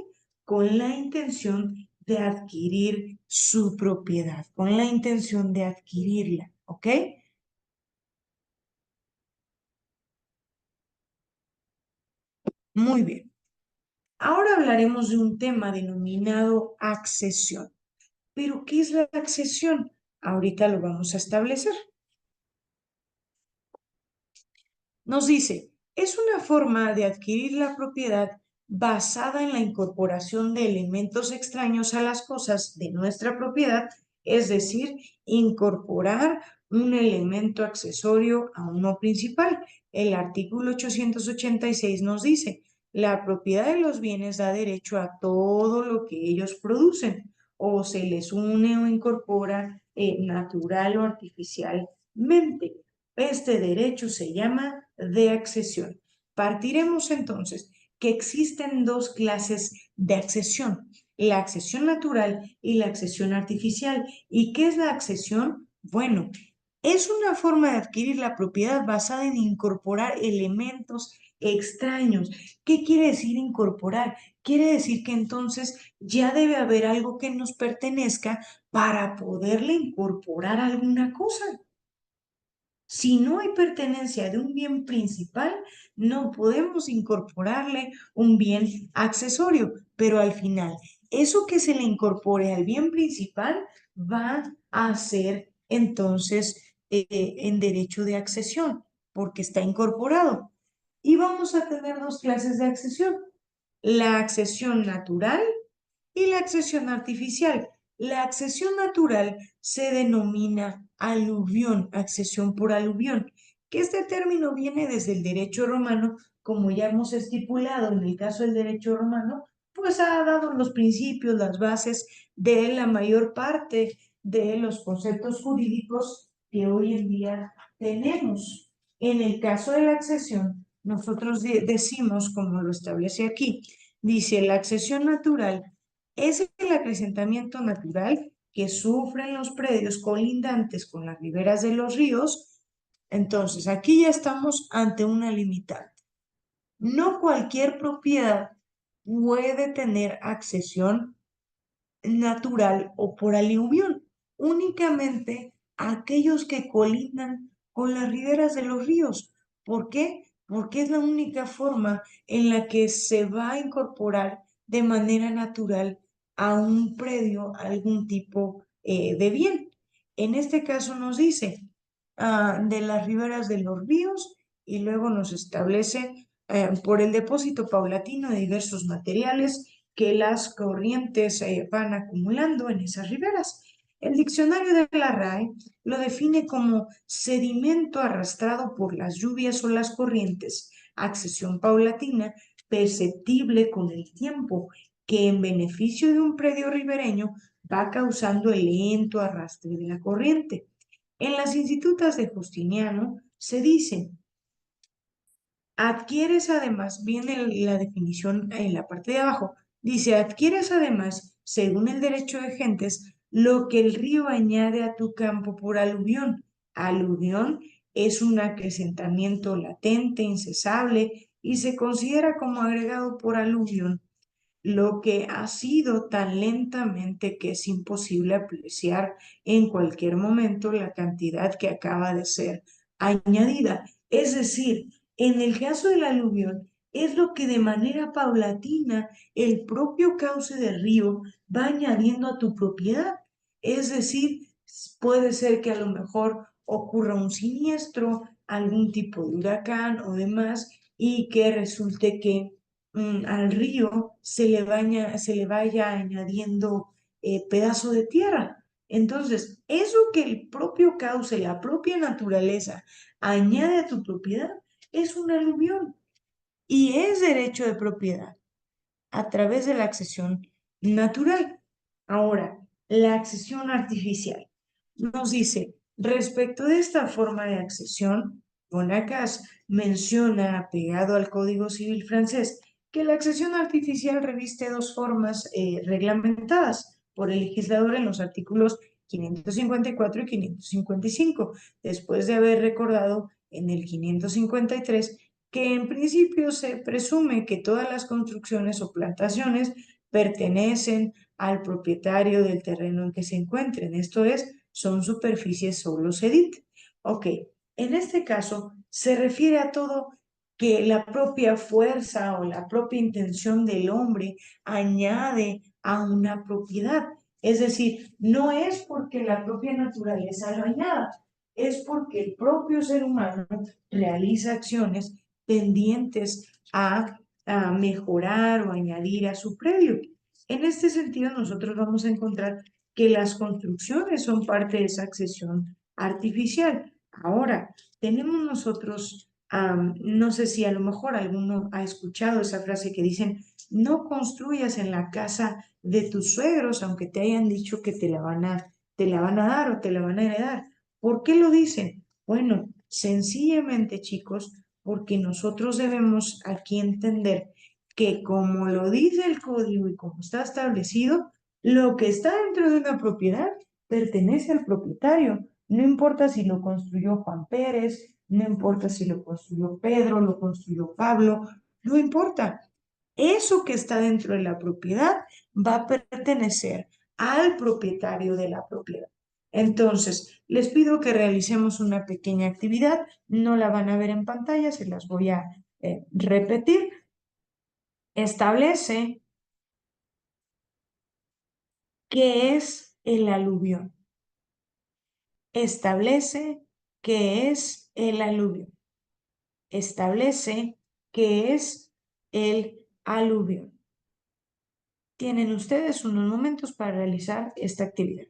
con la intención de adquirir su propiedad, con la intención de adquirirla, ¿ok? Muy bien. Ahora hablaremos de un tema denominado accesión. ¿Pero qué es la accesión? Ahorita lo vamos a establecer. Nos dice, es una forma de adquirir la propiedad basada en la incorporación de elementos extraños a las cosas de nuestra propiedad, es decir, incorporar un elemento accesorio a uno principal. El artículo 886 nos dice, la propiedad de los bienes da derecho a todo lo que ellos producen o se les une o incorpora natural o artificialmente. Este derecho se llama de accesión. Partiremos entonces que existen dos clases de accesión, la accesión natural y la accesión artificial. ¿Y qué es la accesión? Bueno, es una forma de adquirir la propiedad basada en incorporar elementos extraños. ¿Qué quiere decir incorporar? Quiere decir que entonces ya debe haber algo que nos pertenezca para poderle incorporar alguna cosa. Si no hay pertenencia de un bien principal, no podemos incorporarle un bien accesorio, pero al final, eso que se le incorpore al bien principal va a ser entonces en derecho de accesión, porque está incorporado. Y vamos a tener dos clases de accesión, la accesión natural y la accesión artificial. La accesión natural se denomina aluvión, accesión por aluvión, que este término viene desde el derecho romano, como ya hemos estipulado en el caso del derecho romano, pues ha dado los principios, las bases de la mayor parte de los conceptos jurídicos que hoy en día tenemos. En el caso de la accesión, nosotros decimos, como lo establece aquí, dice la accesión natural es el acrecentamiento natural que sufren los predios colindantes con las riberas de los ríos. Entonces, aquí ya estamos ante una limitante. No cualquier propiedad puede tener accesión natural o por aluvión, únicamente aquellos que colindan con las riberas de los ríos. ¿Por qué? Porque es la única forma en la que se va a incorporar de manera natural a un predio algún tipo de bien. En este caso nos dice de las riberas de los ríos y luego nos establece por el depósito paulatino de diversos materiales que las corrientes van acumulando en esas riberas. El diccionario de la RAE lo define como sedimento arrastrado por las lluvias o las corrientes, accesión paulatina, perceptible con el tiempo, que en beneficio de un predio ribereño va causando el lento arrastre de la corriente. En las institutas de Justiniano se dice, adquieres además, viene la definición en la parte de abajo, dice, adquieres además, según el derecho de gentes, lo que el río añade a tu campo por aluvión. Aluvión es un acrecentamiento latente, incesable, y se considera como agregado por aluvión lo que ha sido tan lentamente que es imposible apreciar en cualquier momento la cantidad que acaba de ser añadida. Es decir, en el caso del aluvión, es lo que de manera paulatina el propio cauce del río va añadiendo a tu propiedad. Es decir, puede ser que a lo mejor ocurra un siniestro, algún tipo de huracán o demás, y que resulte que al río se le vaya añadiendo pedazo de tierra. Entonces, eso que el propio cauce, la propia naturaleza añade a tu propiedad, es un aluvión y es derecho de propiedad a través de la accesión natural. Ahora, la accesión artificial nos dice, respecto de esta forma de accesión, Bonacas menciona, pegado al Código Civil francés, que la accesión artificial reviste dos formas reglamentadas por el legislador en los artículos 554 y 555, después de haber recordado en el 553 que en principio se presume que todas las construcciones o plantaciones pertenecen al propietario del terreno en que se encuentren, esto es, son superficies solo cedit. Ok, en este caso se refiere a todo que la propia fuerza o la propia intención del hombre añade a una propiedad. Es decir, no es porque la propia naturaleza lo añada, es porque el propio ser humano realiza acciones tendientes a mejorar o añadir a su predio. En este sentido, nosotros vamos a encontrar que las construcciones son parte de esa accesión artificial. Ahora, tenemos nosotros, no sé si a lo mejor alguno ha escuchado esa frase que dicen, no construyas en la casa de tus suegros, aunque te hayan dicho que te la van a dar o te la van a heredar. ¿Por qué lo dicen? Bueno, sencillamente, chicos, porque nosotros debemos aquí entender que como lo dice el código y como está establecido, lo que está dentro de una propiedad pertenece al propietario. No importa si lo construyó Juan Pérez, no importa si lo construyó Pedro, lo construyó Pablo, no importa. Eso que está dentro de la propiedad va a pertenecer al propietario de la propiedad. Entonces, les pido que realicemos una pequeña actividad. No la van a ver en pantalla, se las voy a repetir. Establece qué es el aluvión. Establece qué es el aluvión. Establece qué es el aluvión. Tienen ustedes unos momentos para realizar esta actividad.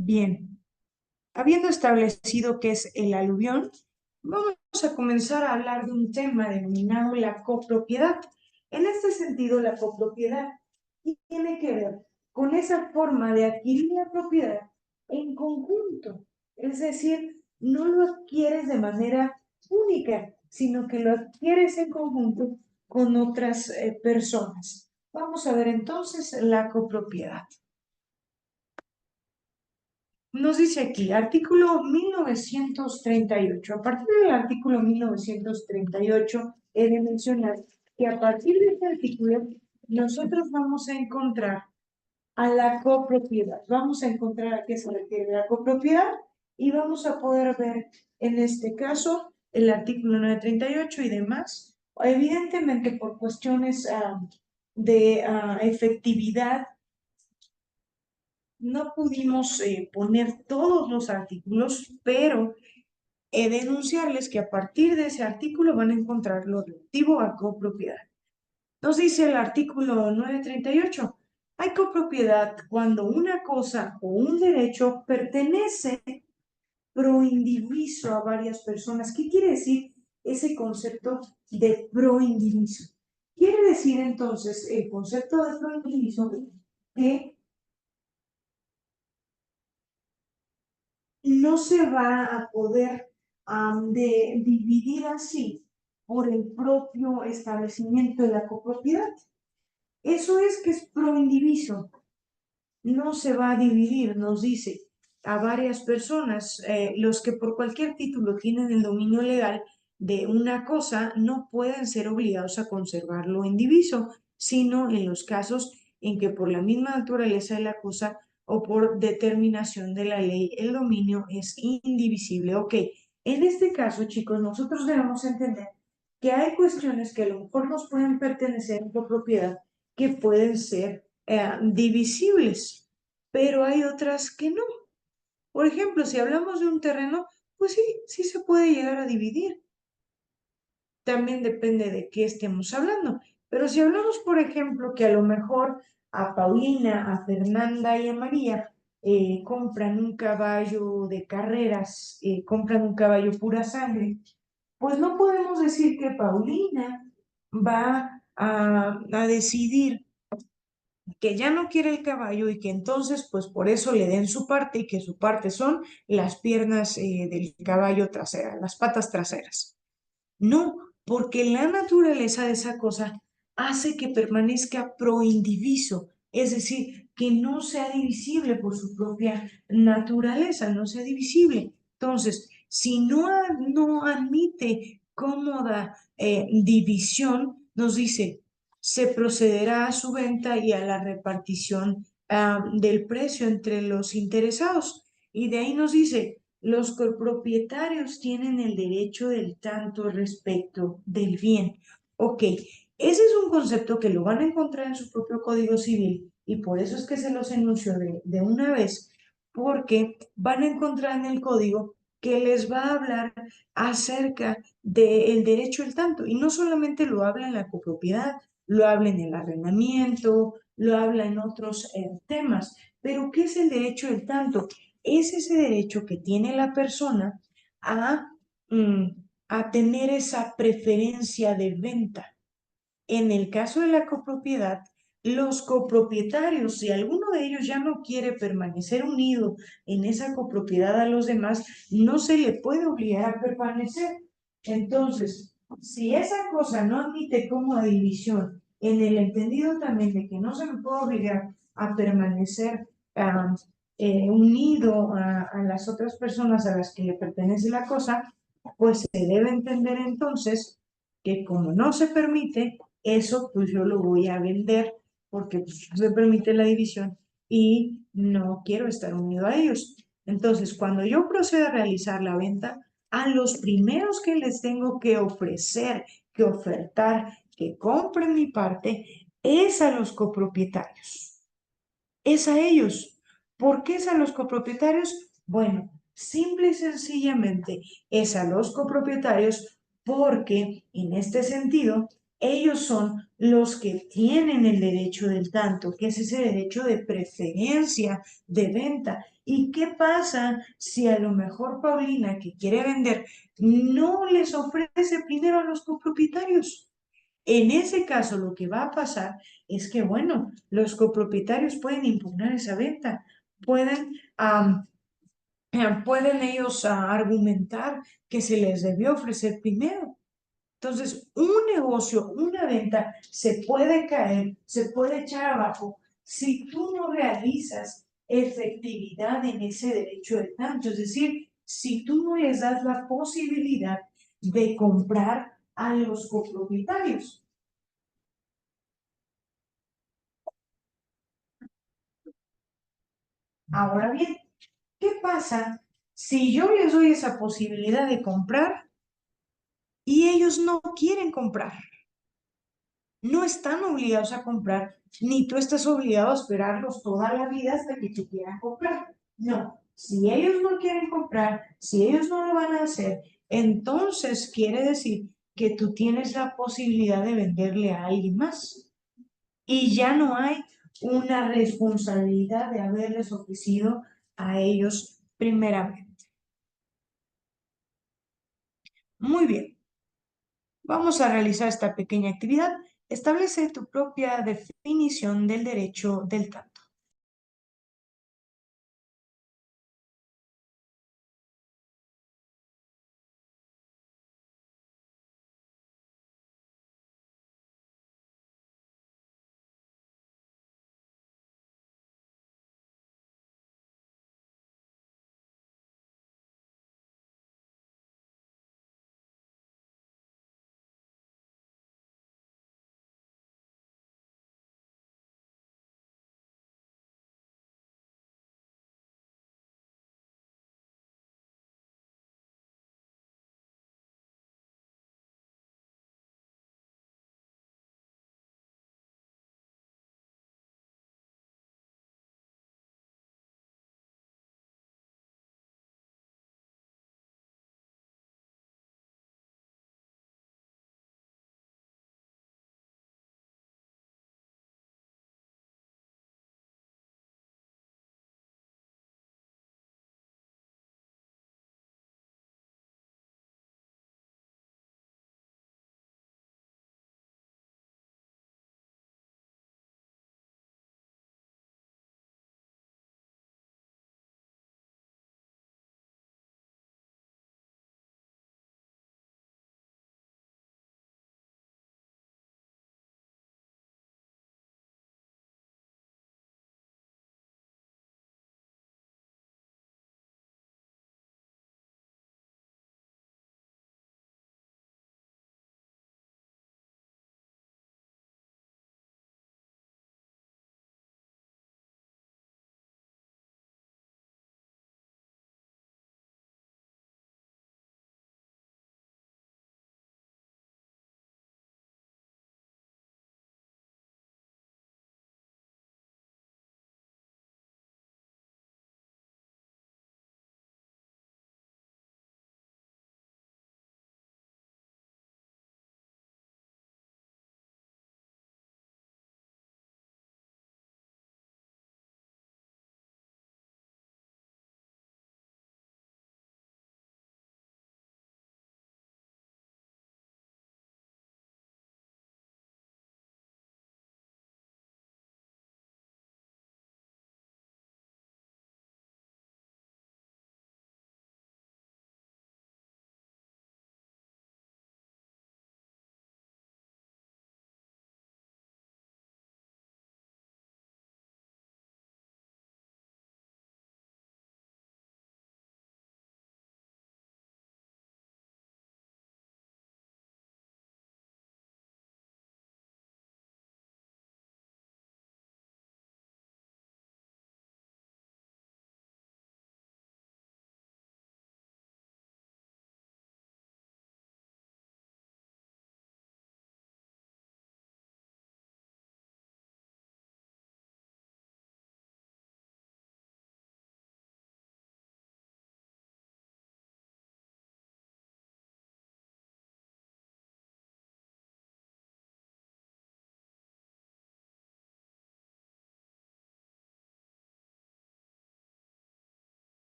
Bien, habiendo establecido qué es el aluvión, vamos a comenzar a hablar de un tema denominado la copropiedad. En este sentido, la copropiedad tiene que ver con esa forma de adquirir la propiedad en conjunto. Es decir, no lo adquieres de manera única, sino que lo adquieres en conjunto con otras personas. Vamos a ver entonces la copropiedad. Nos dice aquí, artículo 1938. A partir del artículo 1938, he de mencionar que a partir de este artículo, nosotros vamos a encontrar a la copropiedad. Vamos a encontrar a qué se refiere la copropiedad y vamos a poder ver en este caso el artículo 938 y demás. Evidentemente, por cuestiones de efectividad, no pudimos poner todos los artículos, pero he de denunciarles que a partir de ese artículo van a encontrar lo relativo a copropiedad. Nos dice el artículo 938, hay copropiedad cuando una cosa o un derecho pertenece pro indiviso a varias personas. ¿Qué quiere decir ese concepto de pro indiviso? Quiere decir entonces el concepto de pro indiviso que no se va a poder dividir así por el propio establecimiento de la copropiedad. Eso es que es pro indiviso. No se va a dividir, nos dice, a varias personas. Los que por cualquier título tienen el dominio legal de una cosa no pueden ser obligados a conservarlo en diviso, sino en los casos en que por la misma naturaleza de la cosa o por determinación de la ley el dominio es indivisible. Ok, en este caso, chicos, nosotros debemos entender que hay cuestiones que a lo mejor nos pueden pertenecer por propiedad que pueden ser divisibles, pero hay otras que no. Por ejemplo, si hablamos de un terreno, pues sí, sí se puede llegar a dividir. También depende de qué estemos hablando. Pero si hablamos, por ejemplo, que a lo mejor a Paulina, a Fernanda y a María compran un caballo de carreras, compran un caballo pura sangre, pues no podemos decir que Paulina va a decidir que ya no quiere el caballo y que entonces pues por eso le den su parte y que su parte son las piernas del caballo traseras, las patas traseras. No, porque la naturaleza de esa cosa hace que permanezca proindiviso, es decir, que no sea divisible por su propia naturaleza, no sea divisible. Entonces, si no admite cómoda división, nos dice, se procederá a su venta y a la repartición del precio entre los interesados. Y de ahí nos dice, los copropietarios tienen el derecho del tanto respecto del bien. Ok, ese es un concepto que lo van a encontrar en su propio Código Civil y por eso es que se los enuncio de una vez, porque van a encontrar en el código que les va a hablar acerca del derecho al tanto. Y no solamente lo habla en la copropiedad, lo habla en el arrendamiento, lo habla en otros temas. Pero, ¿qué es el derecho del tanto? Es ese derecho que tiene la persona a, mm, a tener esa preferencia de venta. En el caso de la copropiedad, los copropietarios, si alguno de ellos ya no quiere permanecer unido en esa copropiedad a los demás, no se le puede obligar a permanecer. Entonces, si esa cosa no admite como división, en el entendido también de que no se me puede obligar a permanecer unido a las otras personas a las que le pertenece la cosa, pues se debe entender entonces que como no se permite, eso pues yo lo voy a vender porque pues, no se permite la división y no quiero estar unido a ellos. Entonces, cuando yo procedo a realizar la venta, a los primeros que les tengo que ofrecer, que ofertar, que compren mi parte, es a los copropietarios. Es a ellos. ¿Por qué es a los copropietarios? Bueno, simple y sencillamente es a los copropietarios porque en este sentido Ellos son los que tienen el derecho del tanto, que es ese derecho de preferencia de venta. ¿Y qué pasa si a lo mejor Paulina, que quiere vender, no les ofrece primero a los copropietarios? En ese caso, lo que va a pasar es que, bueno, los copropietarios pueden impugnar esa venta, pueden, pueden ellos argumentar que se les debió ofrecer primero. Entonces, un negocio, una venta se puede caer, se puede echar abajo si tú no realizas efectividad en ese derecho de tanto. Es decir, si tú no les das la posibilidad de comprar a los copropietarios. Ahora bien, ¿qué pasa si yo les doy esa posibilidad de comprar y ellos no quieren comprar? No están obligados a comprar, ni tú estás obligado a esperarlos toda la vida hasta que te quieran comprar. No, si ellos no quieren comprar, si ellos no lo van a hacer, entonces quiere decir que tú tienes la posibilidad de venderle a alguien más. Y ya no hay una responsabilidad de haberles ofrecido a ellos primeramente. Muy bien, vamos a realizar esta pequeña actividad. Establece tu propia definición del derecho del tanto.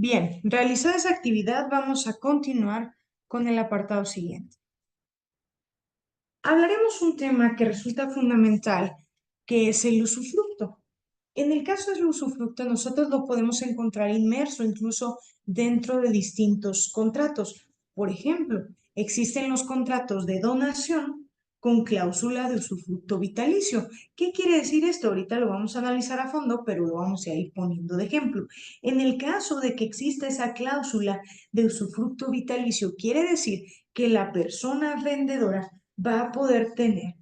Bien, realizada esa actividad, vamos a continuar con el apartado siguiente. Hablaremos un tema que resulta fundamental, que es el usufructo. En el caso del usufructo, nosotros lo podemos encontrar inmerso incluso dentro de distintos contratos. Por ejemplo, existen los contratos de donación con cláusula de usufructo vitalicio. ¿Qué quiere decir esto? Ahorita lo vamos a analizar a fondo, pero lo vamos a ir poniendo de ejemplo. En el caso de que exista esa cláusula de usufructo vitalicio, quiere decir que la persona vendedora va a poder tener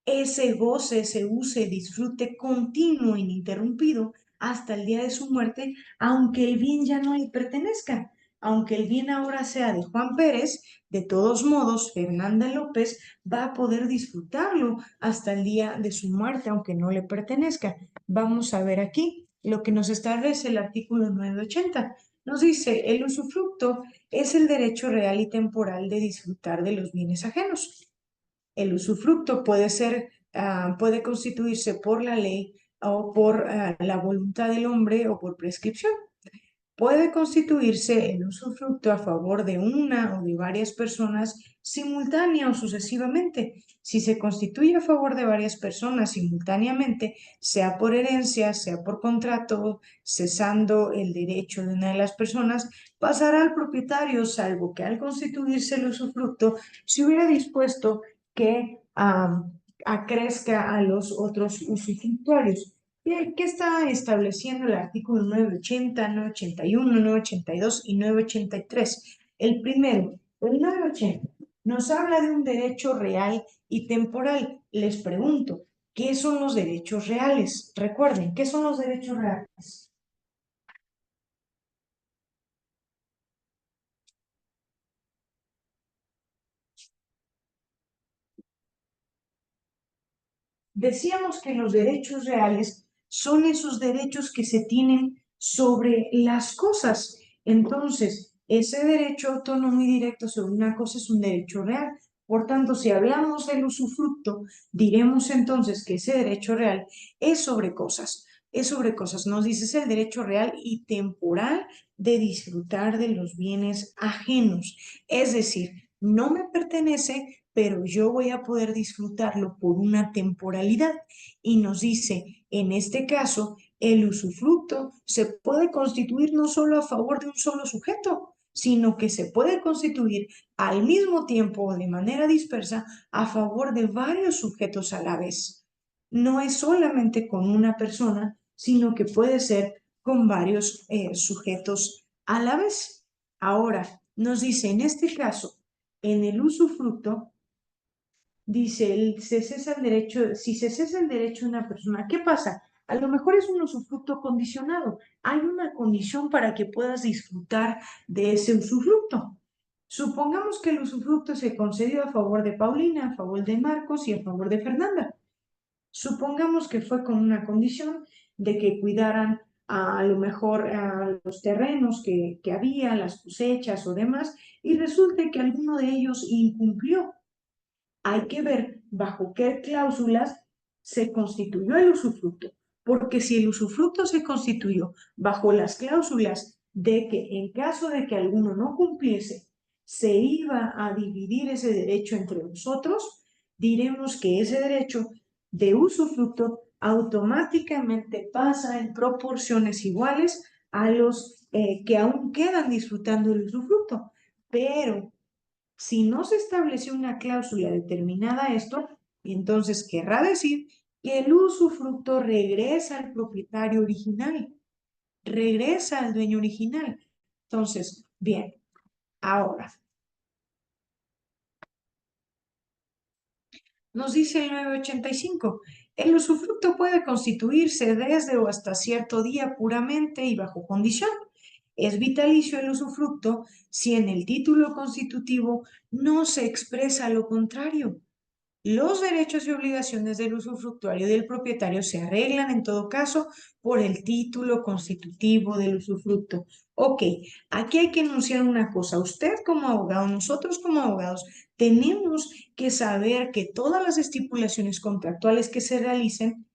ese goce, ese use, disfrute continuo, ininterrumpido, hasta el día de su muerte, aunque el bien ya no le pertenezca. Aunque el bien ahora sea de Juan Pérez, de todos modos, Fernanda López va a poder disfrutarlo hasta el día de su muerte, aunque no le pertenezca. Vamos a ver aquí lo que nos establece el artículo 980. Nos dice, el usufructo es el derecho real y temporal de disfrutar de los bienes ajenos. El usufructo puede constituirse por la ley o por la voluntad del hombre o por prescripción. Puede constituirse el usufructo a favor de una o de varias personas simultánea o sucesivamente. Si se constituye a favor de varias personas simultáneamente, sea por herencia, sea por contrato, cesando el derecho de una de las personas, pasará al propietario, salvo que al constituirse el usufructo se hubiera dispuesto que acrezca a los otros usufructuarios. ¿Qué está estableciendo el artículo 980, 981, 982 y 983? El primero, el 980, nos habla de un derecho real y temporal. Les pregunto, ¿qué son los derechos reales? Recuerden, ¿qué son los derechos reales? Decíamos que los derechos reales son esos derechos que se tienen sobre las cosas. Entonces, ese derecho autónomo y directo sobre una cosa es un derecho real. Por tanto, si hablamos del usufructo, diremos entonces que ese derecho real es sobre cosas. Es sobre cosas. Nos dice es el derecho real y temporal de disfrutar de los bienes ajenos. Es decir, no me pertenece, pero yo voy a poder disfrutarlo por una temporalidad. Y nos dice, en este caso, el usufructo se puede constituir no solo a favor de un solo sujeto, sino que se puede constituir al mismo tiempo o de manera dispersa a favor de varios sujetos a la vez. No es solamente con una persona, sino que puede ser con varios sujetos a la vez. Ahora, nos dice, en este caso, en el usufructo, dice, se cesa el derecho, si se cesa el derecho de una persona, ¿qué pasa? A lo mejor es un usufructo condicionado. Hay una condición para que puedas disfrutar de ese usufructo. Supongamos que el usufructo se concedió a favor de Paulina, a favor de Marcos y a favor de Fernanda. Supongamos que fue con una condición de que cuidaran a lo mejor a los terrenos que había, las cosechas o demás, y resulta que alguno de ellos incumplió. Hay que ver bajo qué cláusulas se constituyó el usufructo, porque si el usufructo se constituyó bajo las cláusulas de que en caso de que alguno no cumpliese, se iba a dividir ese derecho entre nosotros, diremos que ese derecho de usufructo automáticamente pasa en proporciones iguales a los que aún quedan disfrutando del usufructo. Pero si no se estableció una cláusula determinada a esto, entonces querrá decir que el usufructo regresa al propietario original, regresa al dueño original. Entonces, bien, ahora nos dice el 985, el usufructo puede constituirse desde o hasta cierto día puramente y bajo condición. Es vitalicio el usufructo si en el título constitutivo no se expresa lo contrario. Los derechos y obligaciones del usufructuario y del propietario se arreglan en todo caso por el título constitutivo del usufructo. Ok, aquí hay que enunciar una cosa. Usted como abogado, nosotros como abogados, tenemos que saber que todas las estipulaciones contractuales que se realicen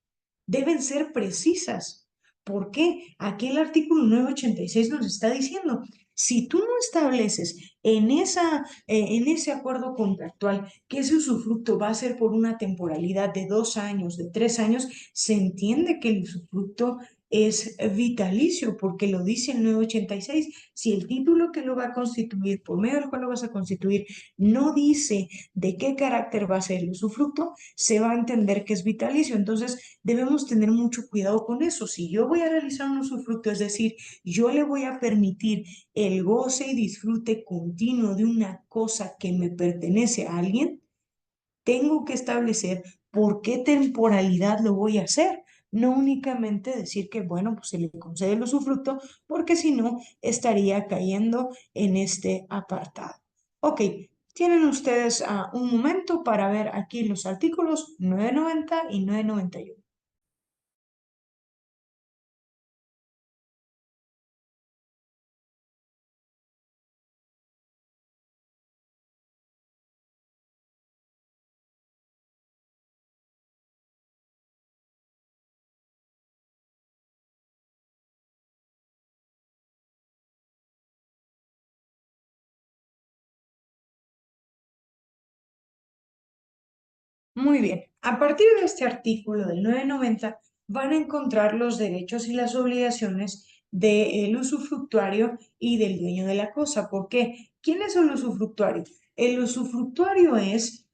deben ser precisas, ¿Por qué? Aquí el artículo 986 nos está diciendo, si tú no estableces en ese acuerdo contractual que ese usufructo va a ser por una temporalidad de 2 años, de 3 años, se entiende que el usufructo es vitalicio, porque lo dice el 986. Si el título que lo va a constituir, por medio del cual lo vas a constituir, no dice de qué carácter va a ser el usufructo, se va a entender que es vitalicio. Entonces, debemos tener mucho cuidado con eso. Si yo voy a realizar un usufructo, es decir, yo le voy a permitir el goce y disfrute continuo de una cosa que me pertenece a alguien, tengo que establecer por qué temporalidad lo voy a hacer. No únicamente decir que, bueno, pues se le concede el usufructo, porque si no, estaría cayendo en este apartado. Ok, tienen ustedes un momento para ver aquí los artículos 990 y 991. Muy bien, a partir de este artículo del 990 van a encontrar los derechos y las obligaciones del usufructuario y del dueño de la cosa. ¿Por qué? ¿Quién es el usufructuario? El usufructuario es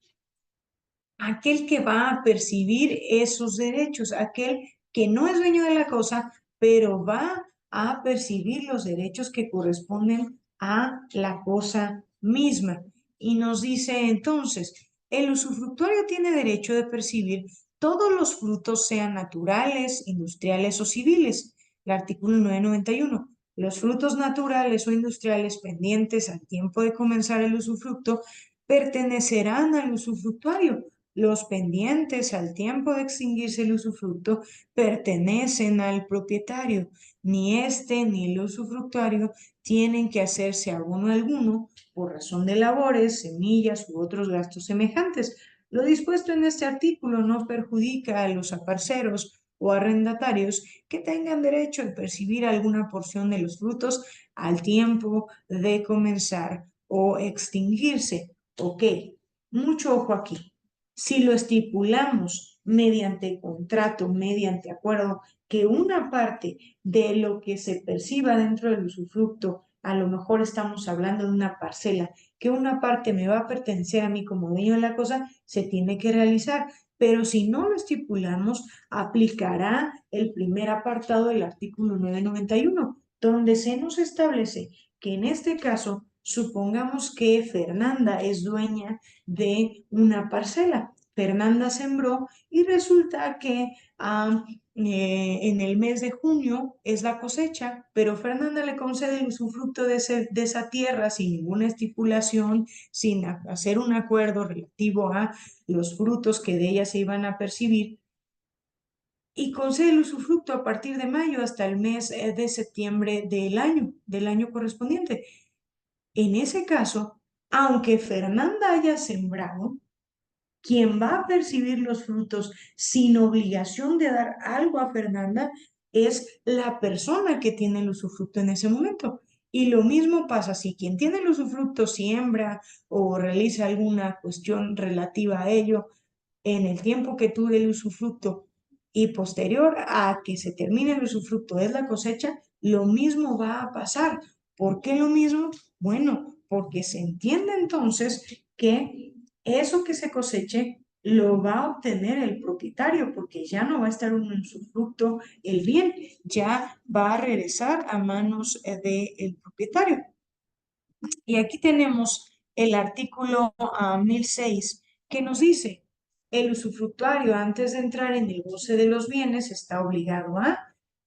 aquel que va a percibir esos derechos, aquel que no es dueño de la cosa, pero va a percibir los derechos que corresponden a la cosa misma. Y nos dice entonces, el usufructuario tiene derecho de percibir todos los frutos, sean naturales, industriales o civiles. El artículo 991. Los frutos naturales o industriales pendientes al tiempo de comenzar el usufructo pertenecerán al usufructuario. Los pendientes al tiempo de extinguirse el usufructo pertenecen al propietario. Ni éste ni el usufructuario tienen que hacerse abono alguno por razón de labores, semillas u otros gastos semejantes. Lo dispuesto en este artículo no perjudica a los aparceros o arrendatarios que tengan derecho a percibir alguna porción de los frutos al tiempo de comenzar o extinguirse. Ok, mucho ojo aquí. Si lo estipulamos mediante contrato, mediante acuerdo, que una parte de lo que se perciba dentro del usufructo, a lo mejor estamos hablando de una parcela, que una parte me va a pertenecer a mí como dueño de la cosa, se tiene que realizar. Pero si no lo estipulamos, aplicará el primer apartado del artículo 991, donde se nos establece que en este caso, supongamos que Fernanda es dueña de una parcela. Fernanda sembró y resulta que en el mes de junio es la cosecha, pero Fernanda le concede el usufructo de esa tierra sin ninguna estipulación, sin hacer un acuerdo relativo a los frutos que de ella se iban a percibir, y concede el usufructo a partir de mayo hasta el mes de septiembre del año correspondiente. En ese caso, aunque Fernanda haya sembrado, quien va a percibir los frutos sin obligación de dar algo a Fernanda es la persona que tiene el usufructo en ese momento. Y lo mismo pasa si quien tiene el usufructo siembra o realiza alguna cuestión relativa a ello en el tiempo que tuve el usufructo y posterior a que se termine el usufructo es la cosecha, lo mismo va a pasar. ¿Por qué lo mismo? Bueno, porque se entiende entonces que eso que se coseche lo va a obtener el propietario, porque ya no va a estar un usufructo el bien, ya va a regresar a manos del propietario. Y aquí tenemos el artículo 1006 que nos dice, el usufructuario antes de entrar en el goce de los bienes está obligado a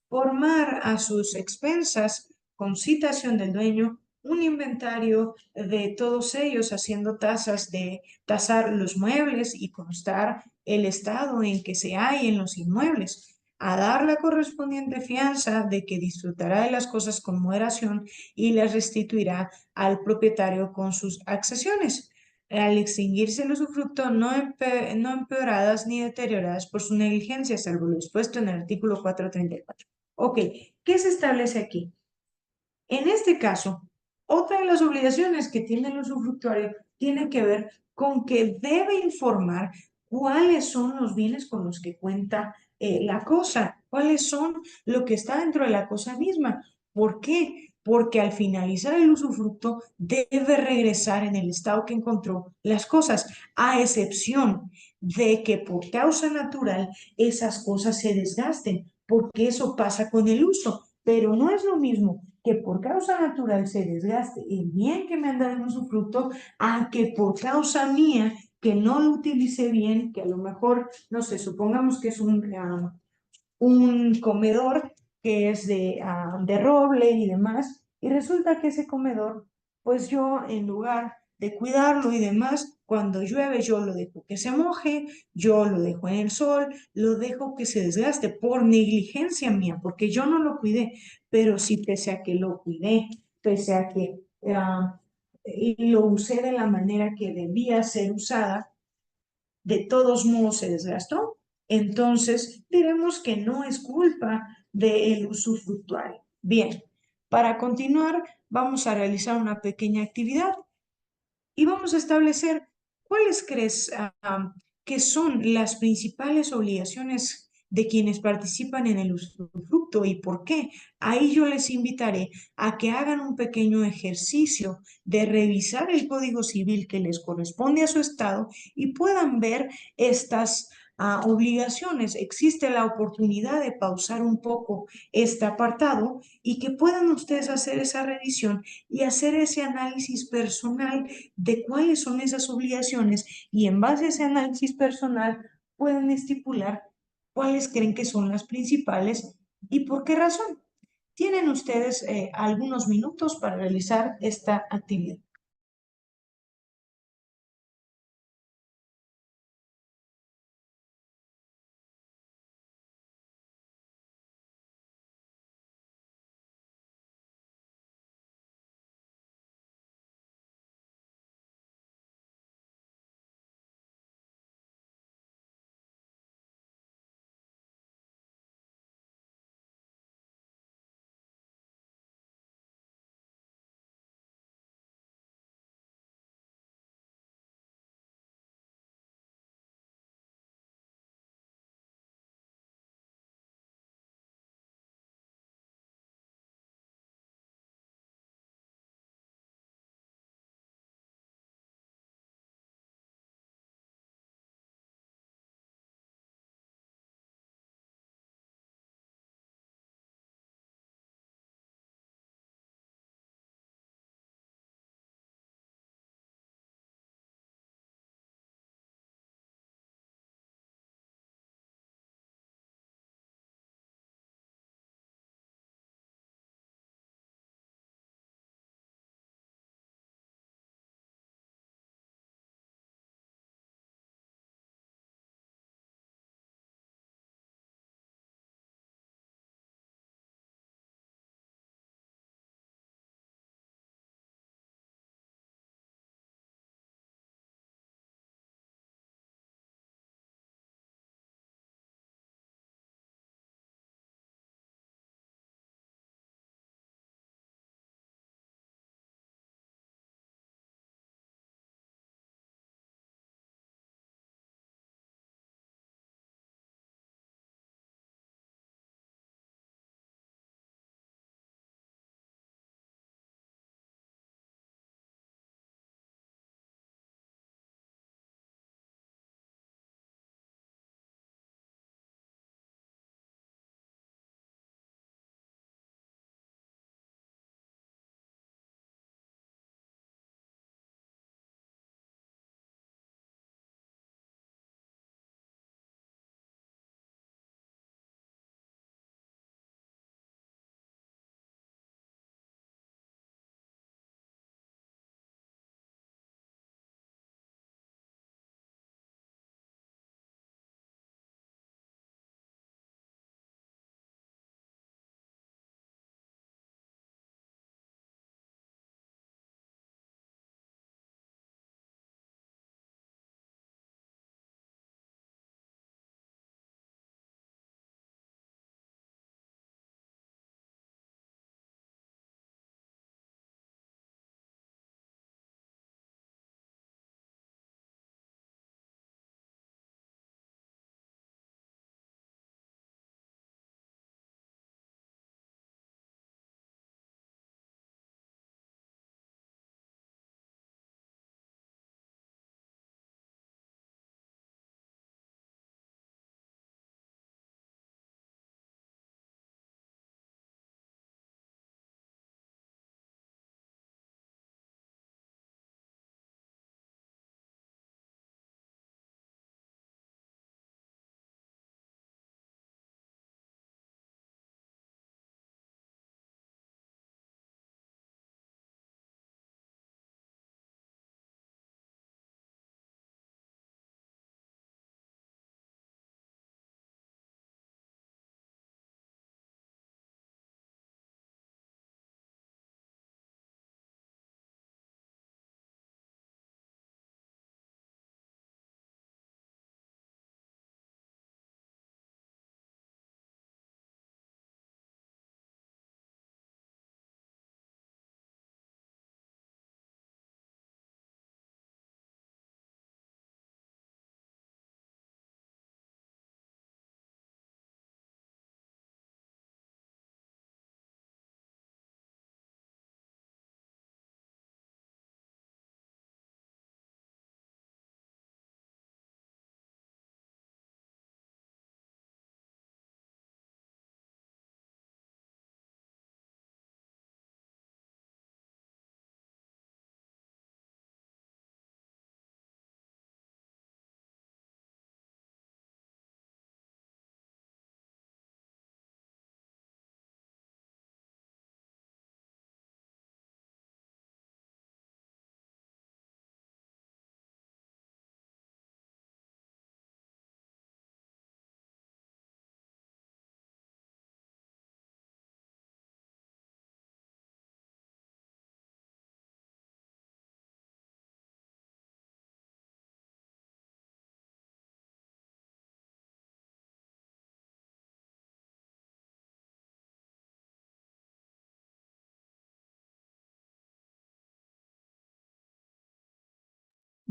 formar a sus expensas, con citación del dueño, un inventario de todos ellos, haciendo tasar los muebles y constar el estado en que se hallen los inmuebles, a dar la correspondiente fianza de que disfrutará de las cosas con moderación y las restituirá al propietario con sus accesiones, al extinguirse el usufructo no empeoradas ni deterioradas por su negligencia, salvo lo dispuesto en el artículo 434. Ok, ¿qué se establece aquí? En este caso, otra de las obligaciones que tiene el usufructuario tiene que ver con que debe informar cuáles son los bienes con los que cuenta la cosa, cuáles son lo que está dentro de la cosa misma. ¿Por qué? Porque al finalizar el usufructo debe regresar en el estado que encontró las cosas, a excepción de que por causa natural esas cosas se desgasten, porque eso pasa con el uso, pero no es lo mismo que por causa natural se desgaste el bien que me han dado en usufructo a que por causa mía que no lo utilicé bien, que a lo mejor, no sé, supongamos que es un comedor que es de roble y demás, y resulta que ese comedor, pues yo en lugar de cuidarlo y demás, cuando llueve yo lo dejo que se moje, yo lo dejo en el sol, lo dejo que se desgaste por negligencia mía, porque yo no lo cuidé, pero sí pese a que lo cuidé, pese a que lo usé de la manera que debía ser usada, de todos modos se desgastó, entonces diremos que no es culpa del usufructuario. Bien, para continuar, vamos a realizar una pequeña actividad y vamos a establecer cuáles crees que son las principales obligaciones de quienes participan en el usufructo y por qué. Ahí yo les invitaré a que hagan un pequeño ejercicio de revisar el Código Civil que les corresponde a su estado y puedan ver estas obligaciones. Existe la oportunidad de pausar un poco este apartado y que puedan ustedes hacer esa revisión y hacer ese análisis personal de cuáles son esas obligaciones y en base a ese análisis personal pueden estipular cuáles creen que son las principales y por qué razón. Tienen ustedes algunos minutos para realizar esta actividad.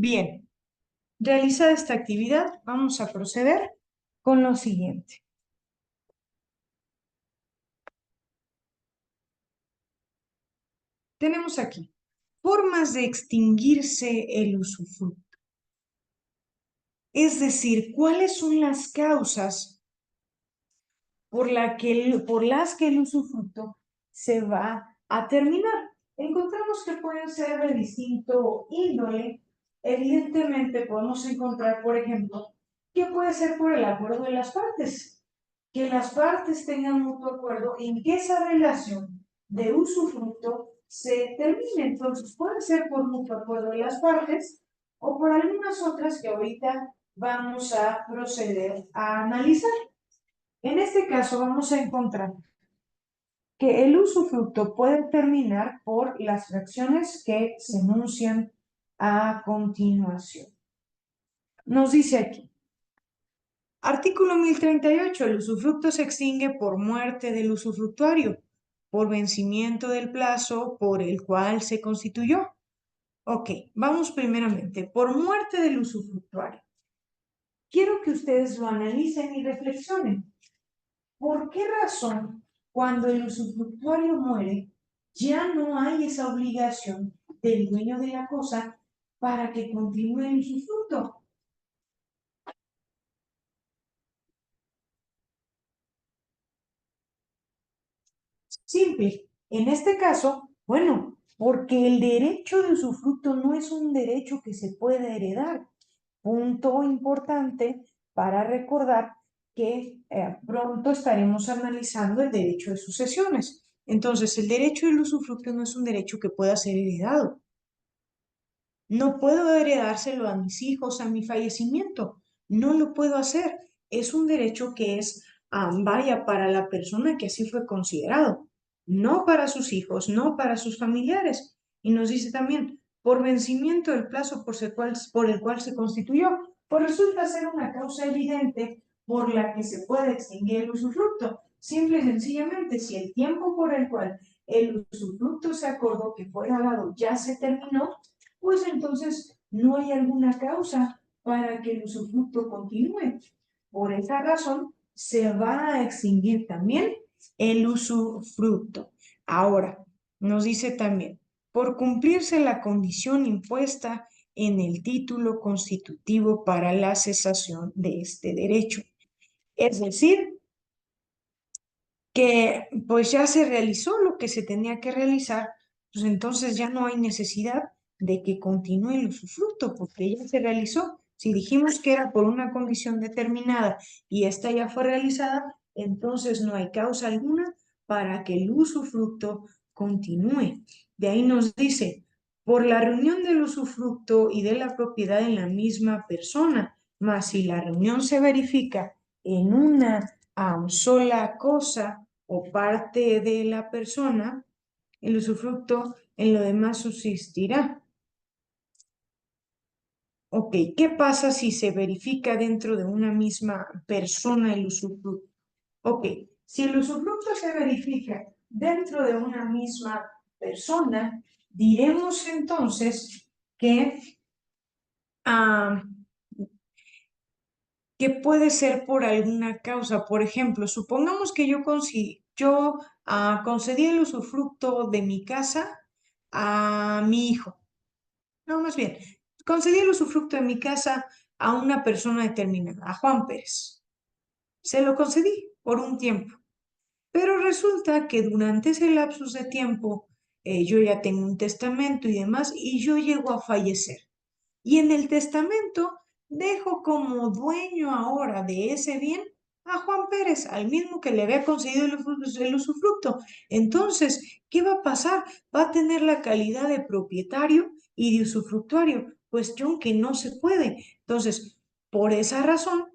Bien, realizada esta actividad, vamos a proceder con lo siguiente. Tenemos aquí formas de extinguirse el usufructo. Es decir, ¿cuáles son las causas por las que el usufructo se va a terminar? Encontramos que pueden ser de distinto índole. Evidentemente podemos encontrar, por ejemplo, que puede ser por el acuerdo de las partes, que las partes tengan mutuo acuerdo en que esa relación de usufructo se termine. Entonces puede ser por mutuo acuerdo de las partes o por algunas otras que ahorita vamos a proceder a analizar. En este caso vamos a encontrar que el usufructo puede terminar por las fracciones que se enuncian a continuación. Nos dice aquí, artículo 1038, el usufructo se extingue por muerte del usufructuario, por vencimiento del plazo por el cual se constituyó. Ok, vamos primeramente, por muerte del usufructuario. Quiero que ustedes lo analicen y reflexionen. ¿Por qué razón, cuando el usufructuario muere, ya no hay esa obligación del dueño de la cosa para que continúe el usufructo? Simple. En este caso, bueno, porque el derecho de usufructo no es un derecho que se puede heredar. Punto importante para recordar que pronto estaremos analizando el derecho de sucesiones. Entonces, el derecho del usufructo no es un derecho que pueda ser heredado. No puedo heredárselo a mis hijos a mi fallecimiento. No lo puedo hacer. Es un derecho que es, vaya, para la persona que así fue considerado, no para sus hijos, no para sus familiares. Y nos dice también, por vencimiento del plazo por el cual se constituyó, pues resulta ser una causa evidente por la que se puede extinguir el usufructo. Simple y sencillamente, si el tiempo por el cual el usufructo se acordó que fuera dado ya se terminó, pues entonces no hay alguna causa para que el usufructo continúe. Por esa razón, se va a extinguir también el usufructo. Ahora, nos dice también, por cumplirse la condición impuesta en el título constitutivo para la cesación de este derecho. Es decir, que pues ya se realizó lo que se tenía que realizar, pues entonces ya no hay necesidad de que continúe el usufructo, porque ya se realizó. Si dijimos que era por una condición determinada y esta ya fue realizada, entonces no hay causa alguna para que el usufructo continúe. De ahí nos dice, por la reunión del usufructo y de la propiedad en la misma persona, mas si la reunión se verifica en una sola cosa o parte de la persona, el usufructo en lo demás subsistirá. Ok, ¿qué pasa si se verifica dentro de una misma persona el usufructo? Ok, si el usufructo se verifica dentro de una misma persona, diremos entonces que, ah, que puede ser por alguna causa. Por ejemplo, supongamos que yo concedí el usufructo de mi casa a mi hijo. No, más bien, concedí el usufructo de mi casa a una persona determinada, a Juan Pérez. Se lo concedí por un tiempo. Pero resulta que durante ese lapsus de tiempo yo ya tengo un testamento y demás y yo llego a fallecer. Y en el testamento dejo como dueño ahora de ese bien a Juan Pérez, al mismo que le había concedido el usufructo. Entonces, ¿qué va a pasar? Va a tener la calidad de propietario y de usufructuario, cuestión que no se puede. Entonces, por esa razón,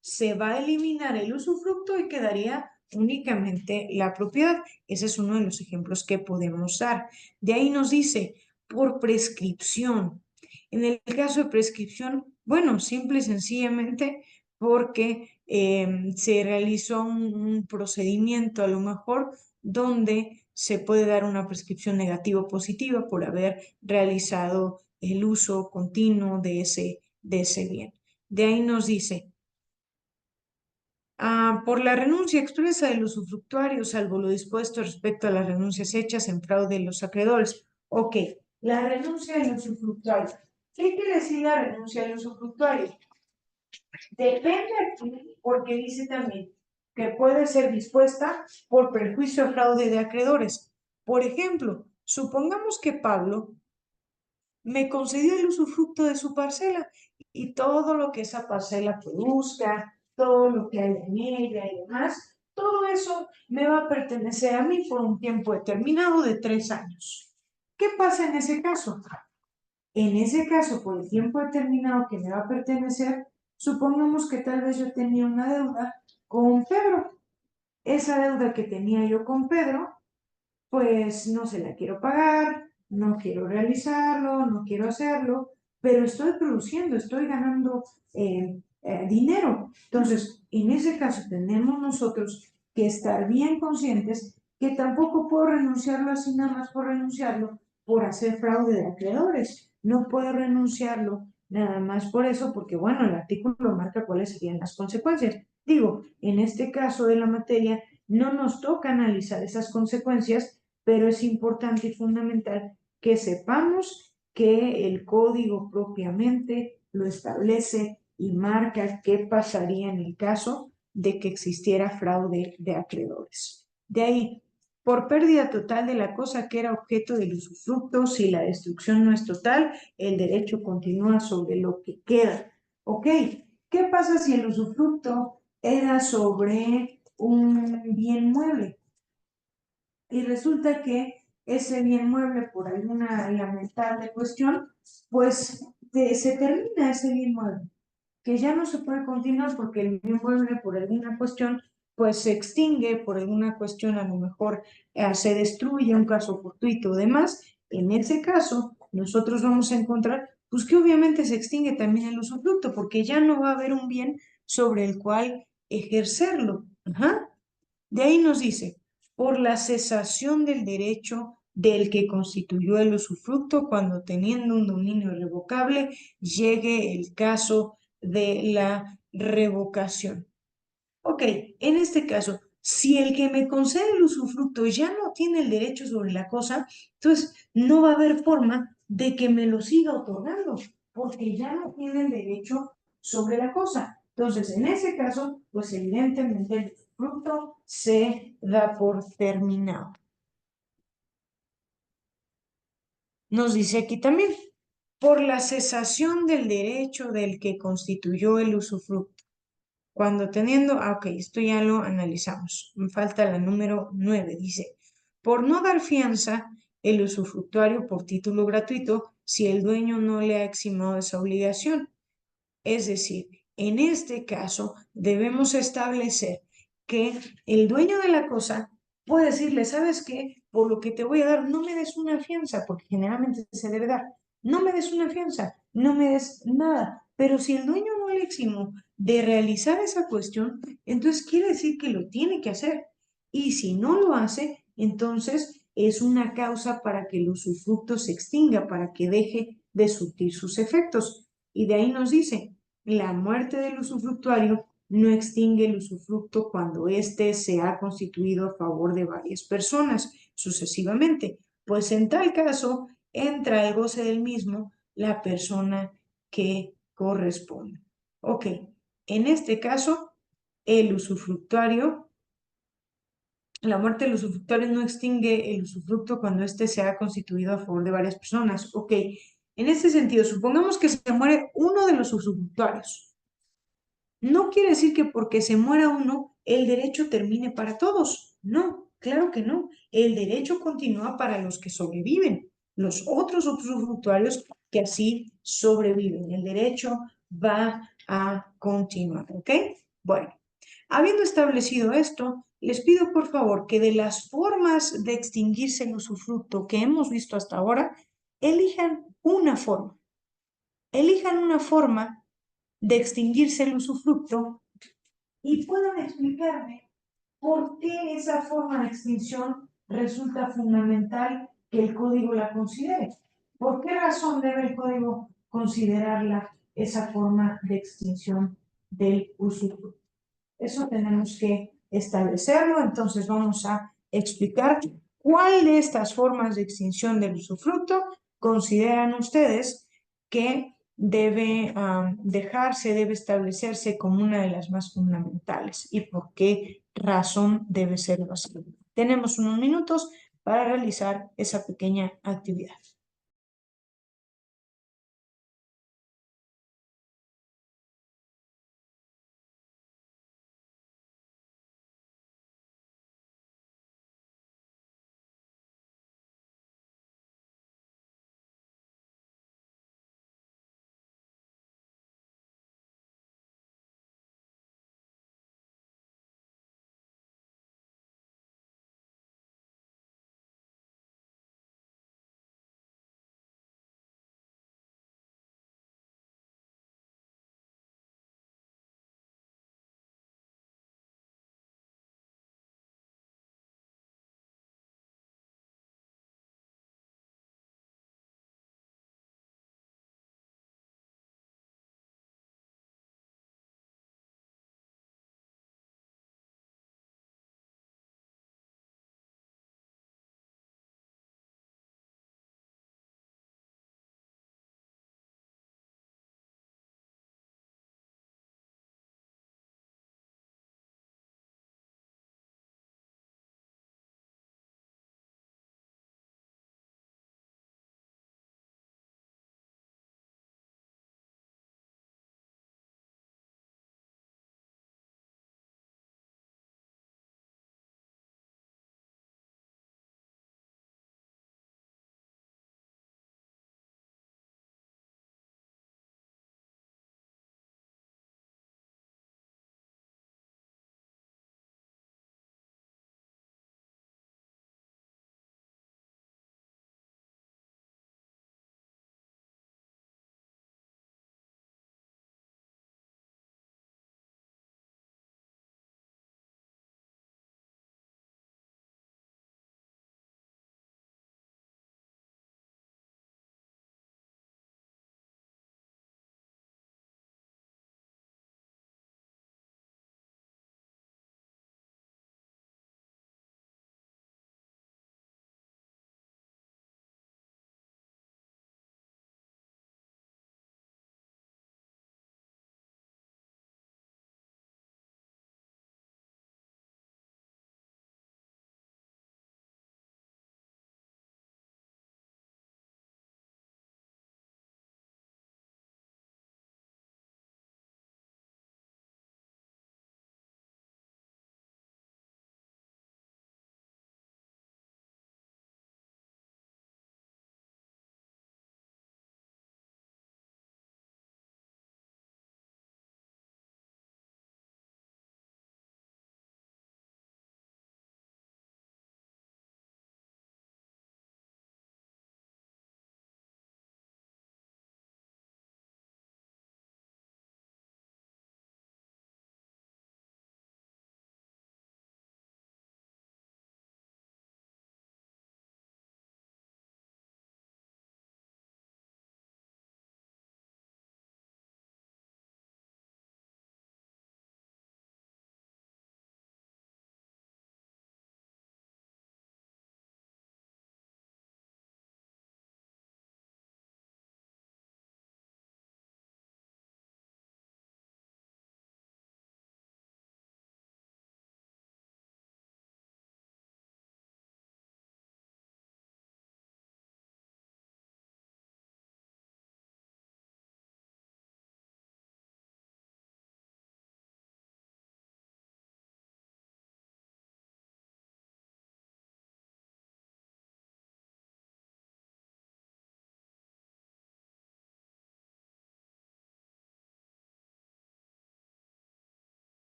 se va a eliminar el usufructo y quedaría únicamente la propiedad. Ese es uno de los ejemplos que podemos dar. De ahí nos dice, por prescripción. En el caso de prescripción, bueno, simple y sencillamente porque se realizó un procedimiento a lo mejor donde se puede dar una prescripción negativa o positiva por haber realizado el uso continuo de ese bien. De ahí nos dice, por la renuncia expresa del usufructuario, salvo lo dispuesto respecto a las renuncias hechas en fraude de los acreedores. Ok, la renuncia del usufructuario. ¿Qué quiere decir la renuncia del usufructuario? Depende aquí, porque dice también que puede ser dispuesta por perjuicio o fraude de acreedores. Por ejemplo, supongamos que Pablo me concedió el usufructo de su parcela y todo lo que esa parcela produzca, todo lo que hay en ella y demás, todo eso me va a pertenecer a mí por un tiempo determinado de 3 años. ¿Qué pasa en ese caso? En ese caso, por el tiempo determinado que me va a pertenecer, supongamos que tal vez yo tenía una deuda con Pedro. Esa deuda que tenía yo con Pedro, pues no se la quiero pagar, no quiero realizarlo, no quiero hacerlo, pero estoy produciendo, estoy ganando dinero. Entonces, en ese caso tenemos nosotros que estar bien conscientes que tampoco puedo renunciarlo así nada más por renunciarlo, por hacer fraude de acreedores. No puedo renunciarlo nada más por eso, porque bueno, el artículo marca cuáles serían las consecuencias. Digo, en este caso de la materia, no nos toca analizar esas consecuencias, pero es importante y fundamental que sepamos que el código propiamente lo establece y marca qué pasaría en el caso de que existiera fraude de acreedores. De ahí, por pérdida total de la cosa que era objeto del usufructo, si la destrucción no es total, el derecho continúa sobre lo que queda. ¿Ok? ¿Qué pasa si el usufructo era sobre un bien mueble? Y resulta que ese bien mueble, por alguna lamentable cuestión, pues se termina ese bien mueble, que ya no se puede continuar porque el bien mueble, por alguna cuestión, pues se extingue, por alguna cuestión a lo mejor se destruye, un caso fortuito o demás. En ese caso, nosotros vamos a encontrar, pues que obviamente se extingue también el usufructo, porque ya no va a haber un bien sobre el cual ejercerlo. Ajá. De ahí nos dice, por la cesación del derecho del que constituyó el usufructo cuando teniendo un dominio irrevocable llegue el caso de la revocación. Ok, en este caso, si el que me concede el usufructo ya no tiene el derecho sobre la cosa, entonces no va a haber forma de que me lo siga otorgando, porque ya no tiene el derecho sobre la cosa. Entonces, en ese caso, pues evidentemente el usufructo se da por terminado. Nos dice aquí también, por la cesación del derecho del que constituyó el usufructo. Cuando teniendo, ok, esto ya lo analizamos. Me falta la número 9. Dice, por no dar fianza el usufructuario por título gratuito si el dueño no le ha eximado de esa obligación. Es decir, en este caso debemos establecer que el dueño de la cosa puede decirle, ¿sabes qué? Por lo que te voy a dar, no me des una fianza, porque generalmente se debe dar. No me des una fianza, no me des nada. Pero si el dueño no le eximó de realizar esa cuestión, entonces quiere decir que lo tiene que hacer. Y si no lo hace, entonces es una causa para que el usufructo se extinga, para que deje de surtir sus efectos. Y de ahí nos dice, la muerte del usufructuario no extingue el usufructo cuando éste se ha constituido a favor de varias personas sucesivamente, pues en tal caso entra al goce del mismo la persona que corresponde. Ok, en este caso, el usufructuario, la muerte del usufructuario no extingue el usufructo cuando éste se ha constituido a favor de varias personas. Ok, en este sentido, supongamos que se muere uno de los usufructuarios. No quiere decir que porque se muera uno, el derecho termine para todos. No, claro que no. El derecho continúa para los que sobreviven, los otros usufructuarios que así sobreviven. El derecho va a continuar, ¿ok? Bueno, habiendo establecido esto, les pido por favor que de las formas de extinguirse el usufructo que hemos visto hasta ahora, elijan una forma. Elijan una forma de extinguirse el usufructo y puedan explicarme por qué esa forma de extinción resulta fundamental que el código la considere. ¿Por qué razón debe el código considerarla esa forma de extinción del usufructo? Eso tenemos que establecerlo, entonces vamos a explicar cuál de estas formas de extinción del usufructo consideran ustedes que debe dejarse, debe establecerse como una de las más fundamentales y por qué razón debe ser así. Tenemos unos minutos para realizar esa pequeña actividad.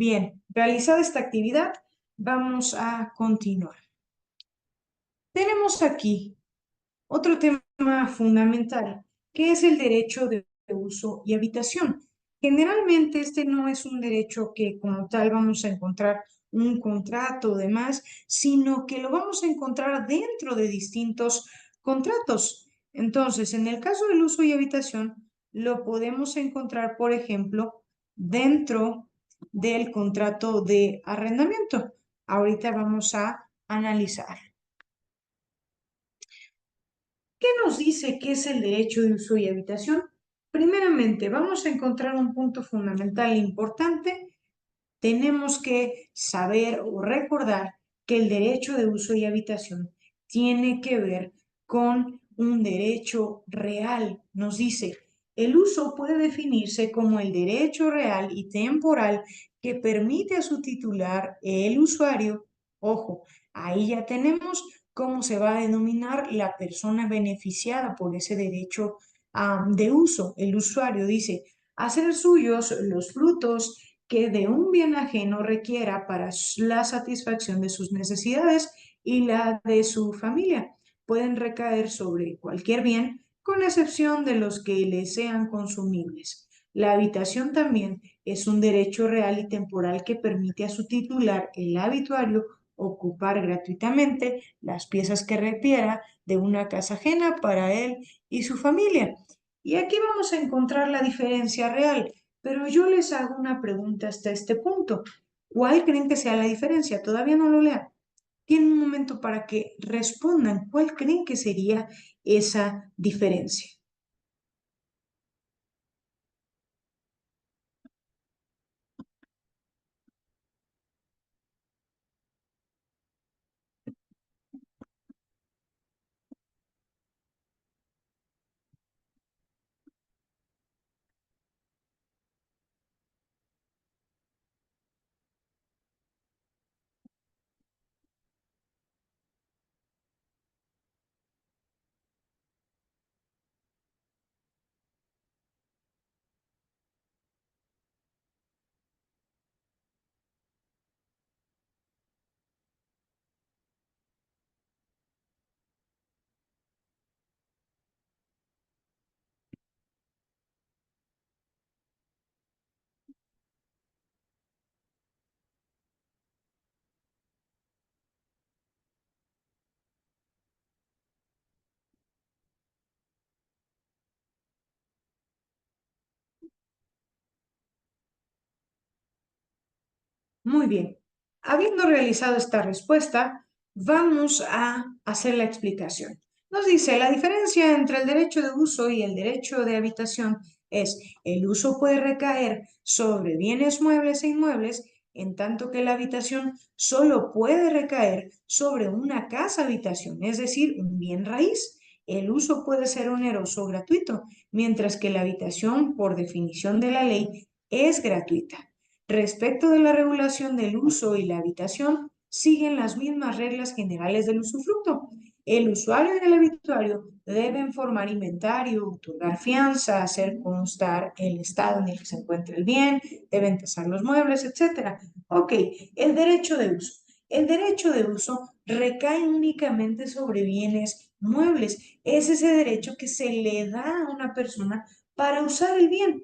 Bien, realizada esta actividad, vamos a continuar. Tenemos aquí otro tema fundamental, que es el derecho de uso y habitación. Generalmente este no es un derecho que como tal vamos a encontrar un contrato o demás, sino que lo vamos a encontrar dentro de distintos contratos. Entonces, en el caso del uso y habitación, lo podemos encontrar, por ejemplo, dentro del contrato de arrendamiento. Ahorita vamos a analizar. ¿Qué nos dice qué es el derecho de uso y habitación? Primeramente, vamos a encontrar un punto fundamental e importante. Tenemos que saber o recordar que el derecho de uso y habitación tiene que ver con un derecho real. Nos dice, el uso puede definirse como el derecho real y temporal que permite a su titular, el usuario, ojo, ahí ya tenemos cómo se va a denominar la persona beneficiada por ese derecho de uso. El usuario dice, hacer suyos los frutos que de un bien ajeno requiera para la satisfacción de sus necesidades y la de su familia. Pueden recaer sobre cualquier bien, con excepción de los que le sean consumibles. La habitación también es un derecho real y temporal que permite a su titular, el habituario, ocupar gratuitamente las piezas que requiera de una casa ajena para él y su familia. Y aquí vamos a encontrar la diferencia real. Pero yo les hago una pregunta hasta este punto. ¿Cuál creen que sea la diferencia? Todavía no lo lean. Tienen un momento para que respondan cuál creen que sería esa diferencia. Muy bien. Habiendo realizado esta respuesta, vamos a hacer la explicación. Nos dice, la diferencia entre el derecho de uso y el derecho de habitación es el uso puede recaer sobre bienes muebles e inmuebles, en tanto que la habitación solo puede recaer sobre una casa habitación, es decir, un bien raíz. El uso puede ser oneroso o gratuito, mientras que la habitación, por definición de la ley, es gratuita. Respecto de la regulación del uso y la habitación, siguen las mismas reglas generales del usufructo. El usuario y el habituario deben formar inventario, otorgar fianza, hacer constar el estado en el que se encuentra el bien, deben tasar los muebles, etc. Ok, el derecho de uso. El derecho de uso recae únicamente sobre bienes muebles. Es ese derecho que se le da a una persona para usar el bien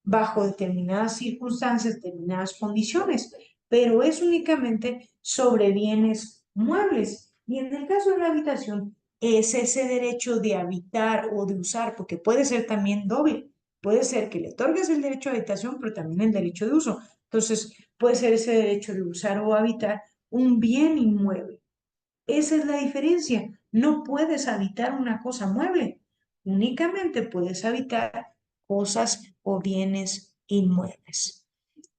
bajo determinadas circunstancias, determinadas condiciones, pero es únicamente sobre bienes muebles. Y en el caso de la habitación, es ese derecho de habitar o de usar, porque puede ser también doble. Puede ser que le otorgues el derecho a habitación, pero también el derecho de uso. Entonces, puede ser ese derecho de usar o habitar un bien inmueble. Esa es la diferencia. No puedes habitar una cosa mueble. Únicamente puedes habitar cosas o bienes inmuebles.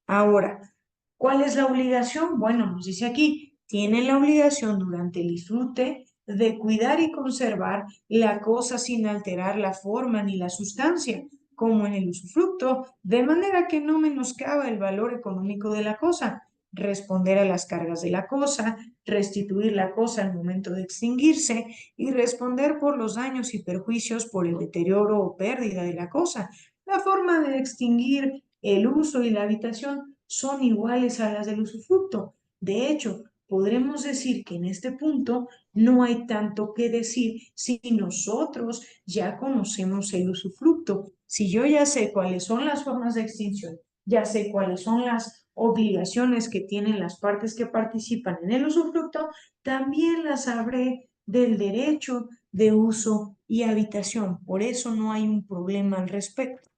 Ahora, ¿cuál es la obligación? Bueno, nos dice aquí, tienen la obligación durante el disfrute de cuidar y conservar la cosa sin alterar la forma ni la sustancia, como en el usufructo, de manera que no menoscaba el valor económico de la cosa, responder a las cargas de la cosa, restituir la cosa al momento de extinguirse y responder por los daños y perjuicios por el deterioro o pérdida de la cosa. La forma de extinguir el uso y la habitación son iguales a las del usufructo. De hecho, podremos decir que en este punto no hay tanto que decir si nosotros ya conocemos el usufructo. Si yo ya sé cuáles son las formas de extinción, ya sé cuáles son las obligaciones que tienen las partes que participan en el usufructo, también las sabré del derecho de uso y habitación. Por eso no hay un problema al respecto.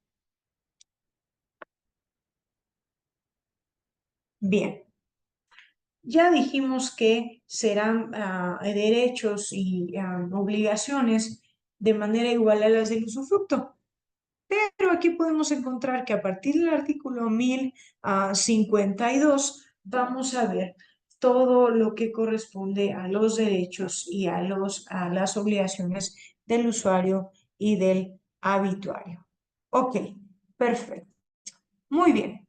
Bien, ya dijimos que serán derechos y obligaciones de manera igual a las del usufructo. Pero aquí podemos encontrar que a partir del artículo 1052 vamos a ver todo lo que corresponde a los derechos y a las obligaciones del usuario y del habituario. Ok, perfecto. Muy bien.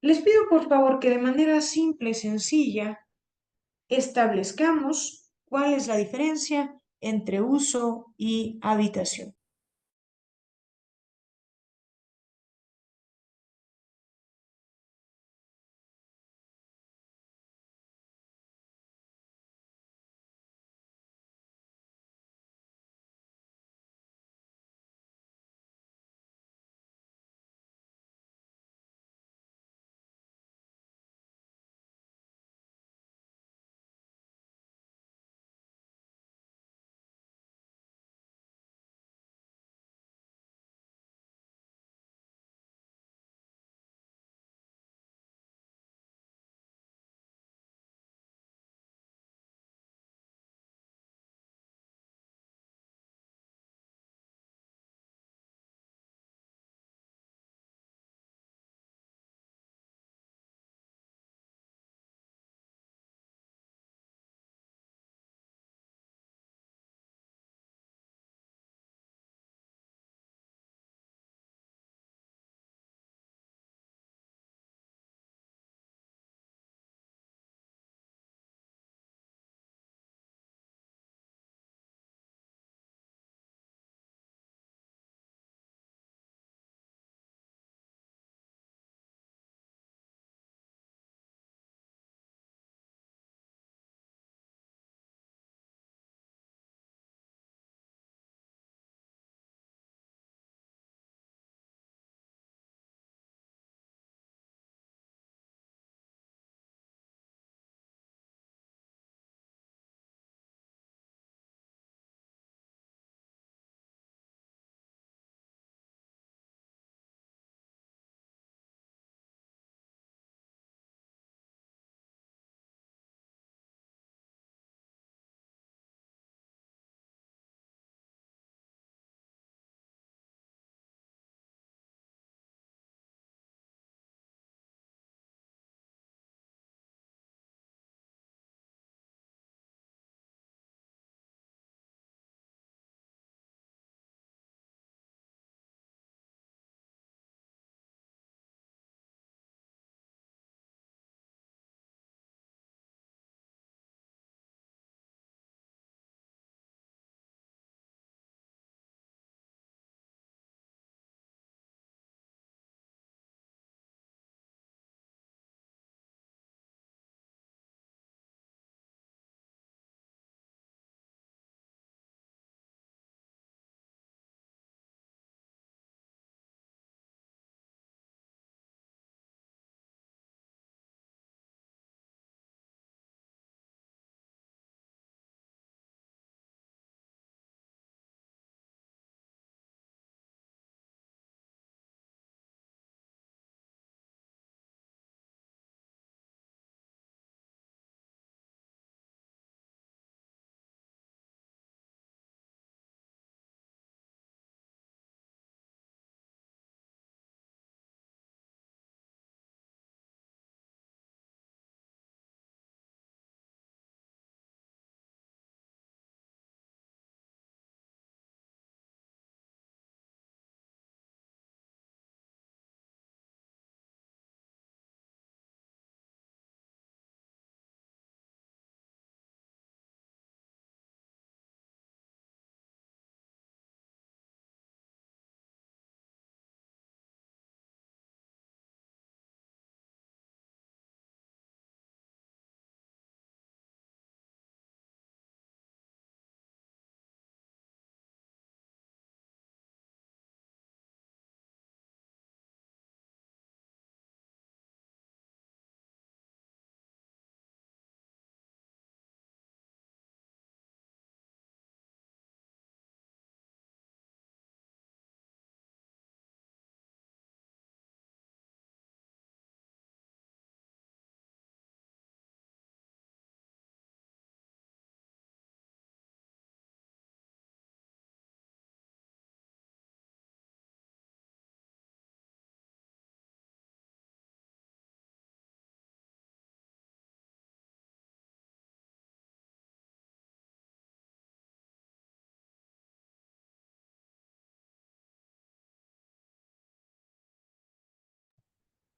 Les pido por favor que de manera simple y sencilla establezcamos cuál es la diferencia entre uso y habitación.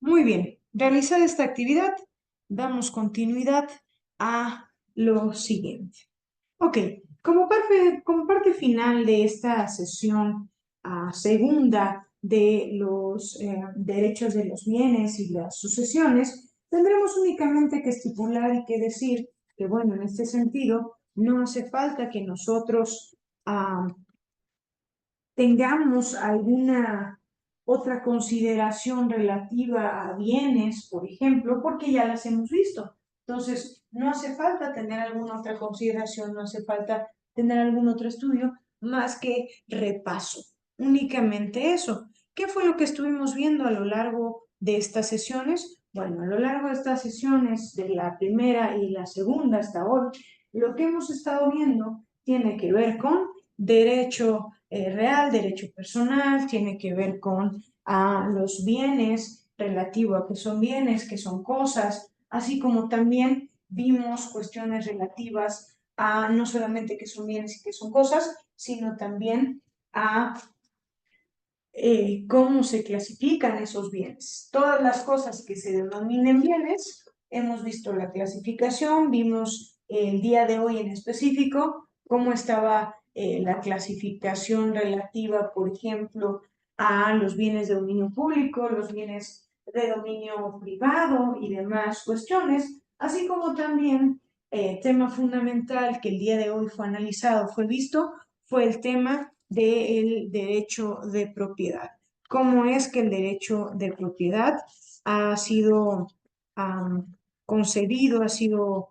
Muy bien, realizada esta actividad, damos continuidad a lo siguiente. Ok, como parte final de esta sesión segunda de los derechos de los bienes y las sucesiones, tendremos únicamente que estipular y que decir que, bueno, en este sentido, no hace falta que nosotros tengamos alguna otra consideración relativa a bienes, por ejemplo, porque ya las hemos visto. Entonces, no hace falta tener alguna otra consideración, no hace falta tener algún otro estudio más que repaso. Únicamente eso. ¿Qué fue lo que estuvimos viendo a lo largo de estas sesiones? Bueno, a lo largo de estas sesiones, de la primera y la segunda hasta hoy, lo que hemos estado viendo tiene que ver con derecho real, derecho personal, tiene que ver con los bienes, relativo a qué son bienes, qué son cosas, así como también vimos cuestiones relativas a no solamente qué son bienes y qué son cosas, sino también a cómo se clasifican esos bienes. Todas las cosas que se denominen bienes, hemos visto la clasificación, vimos el día de hoy en específico cómo estaba la clasificación relativa, por ejemplo, a los bienes de dominio público, los bienes de dominio privado y demás cuestiones, así como también tema fundamental que el día de hoy fue analizado, fue visto, fue el tema del derecho de propiedad. ¿Cómo es que el derecho de propiedad ha sido concebido, ha sido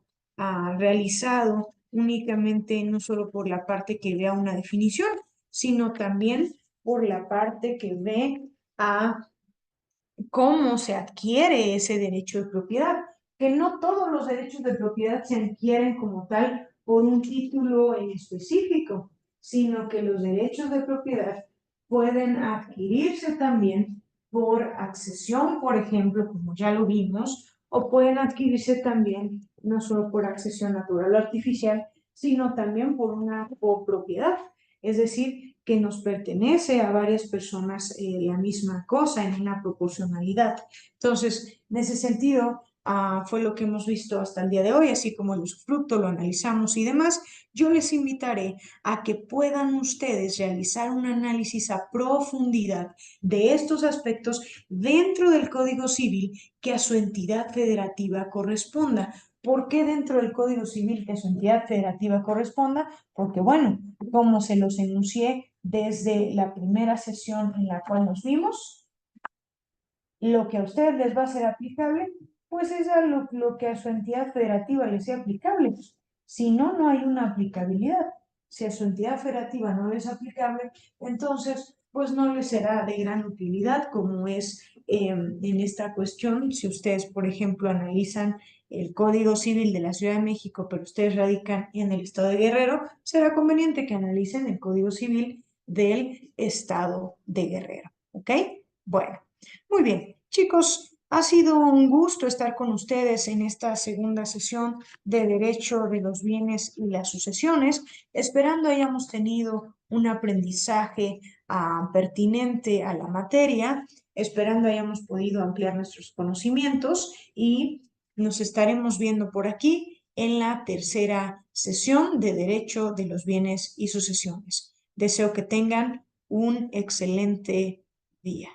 realizado únicamente no solo por la parte que vea una definición, sino también por la parte que ve a cómo se adquiere ese derecho de propiedad? Que no todos los derechos de propiedad se adquieren como tal por un título en específico, sino que los derechos de propiedad pueden adquirirse también por accesión, por ejemplo, como ya lo vimos, o pueden adquirirse también no solo por accesión natural o artificial, sino también por una copropiedad, es decir, que nos pertenece a varias personas la misma cosa en una proporcionalidad. Entonces, en ese sentido, fue lo que hemos visto hasta el día de hoy, así como el usufructo, lo analizamos y demás. Yo les invitaré a que puedan ustedes realizar un análisis a profundidad de estos aspectos dentro del Código Civil que a su entidad federativa corresponda. ¿Por qué dentro del Código Civil que a su entidad federativa corresponda? Porque, bueno, como se los enuncié desde la primera sesión en la cual nos vimos, lo que a ustedes les va a ser aplicable, pues es lo que a su entidad federativa les sea aplicable. Si no, no hay una aplicabilidad. Si a su entidad federativa no les es aplicable, entonces, pues no les será de gran utilidad, como es en esta cuestión. Si ustedes, por ejemplo, analizan el Código Civil de la Ciudad de México, pero ustedes radican en el estado de Guerrero, será conveniente que analicen el Código Civil del estado de Guerrero. ¿Ok? Bueno. Muy bien, chicos, ha sido un gusto estar con ustedes en esta segunda sesión de Derecho de los Bienes y las Sucesiones, esperando hayamos tenido un aprendizaje pertinente a la materia, esperando hayamos podido ampliar nuestros conocimientos y nos estaremos viendo por aquí en la tercera sesión de Derecho de los Bienes y Sucesiones. Deseo que tengan un excelente día.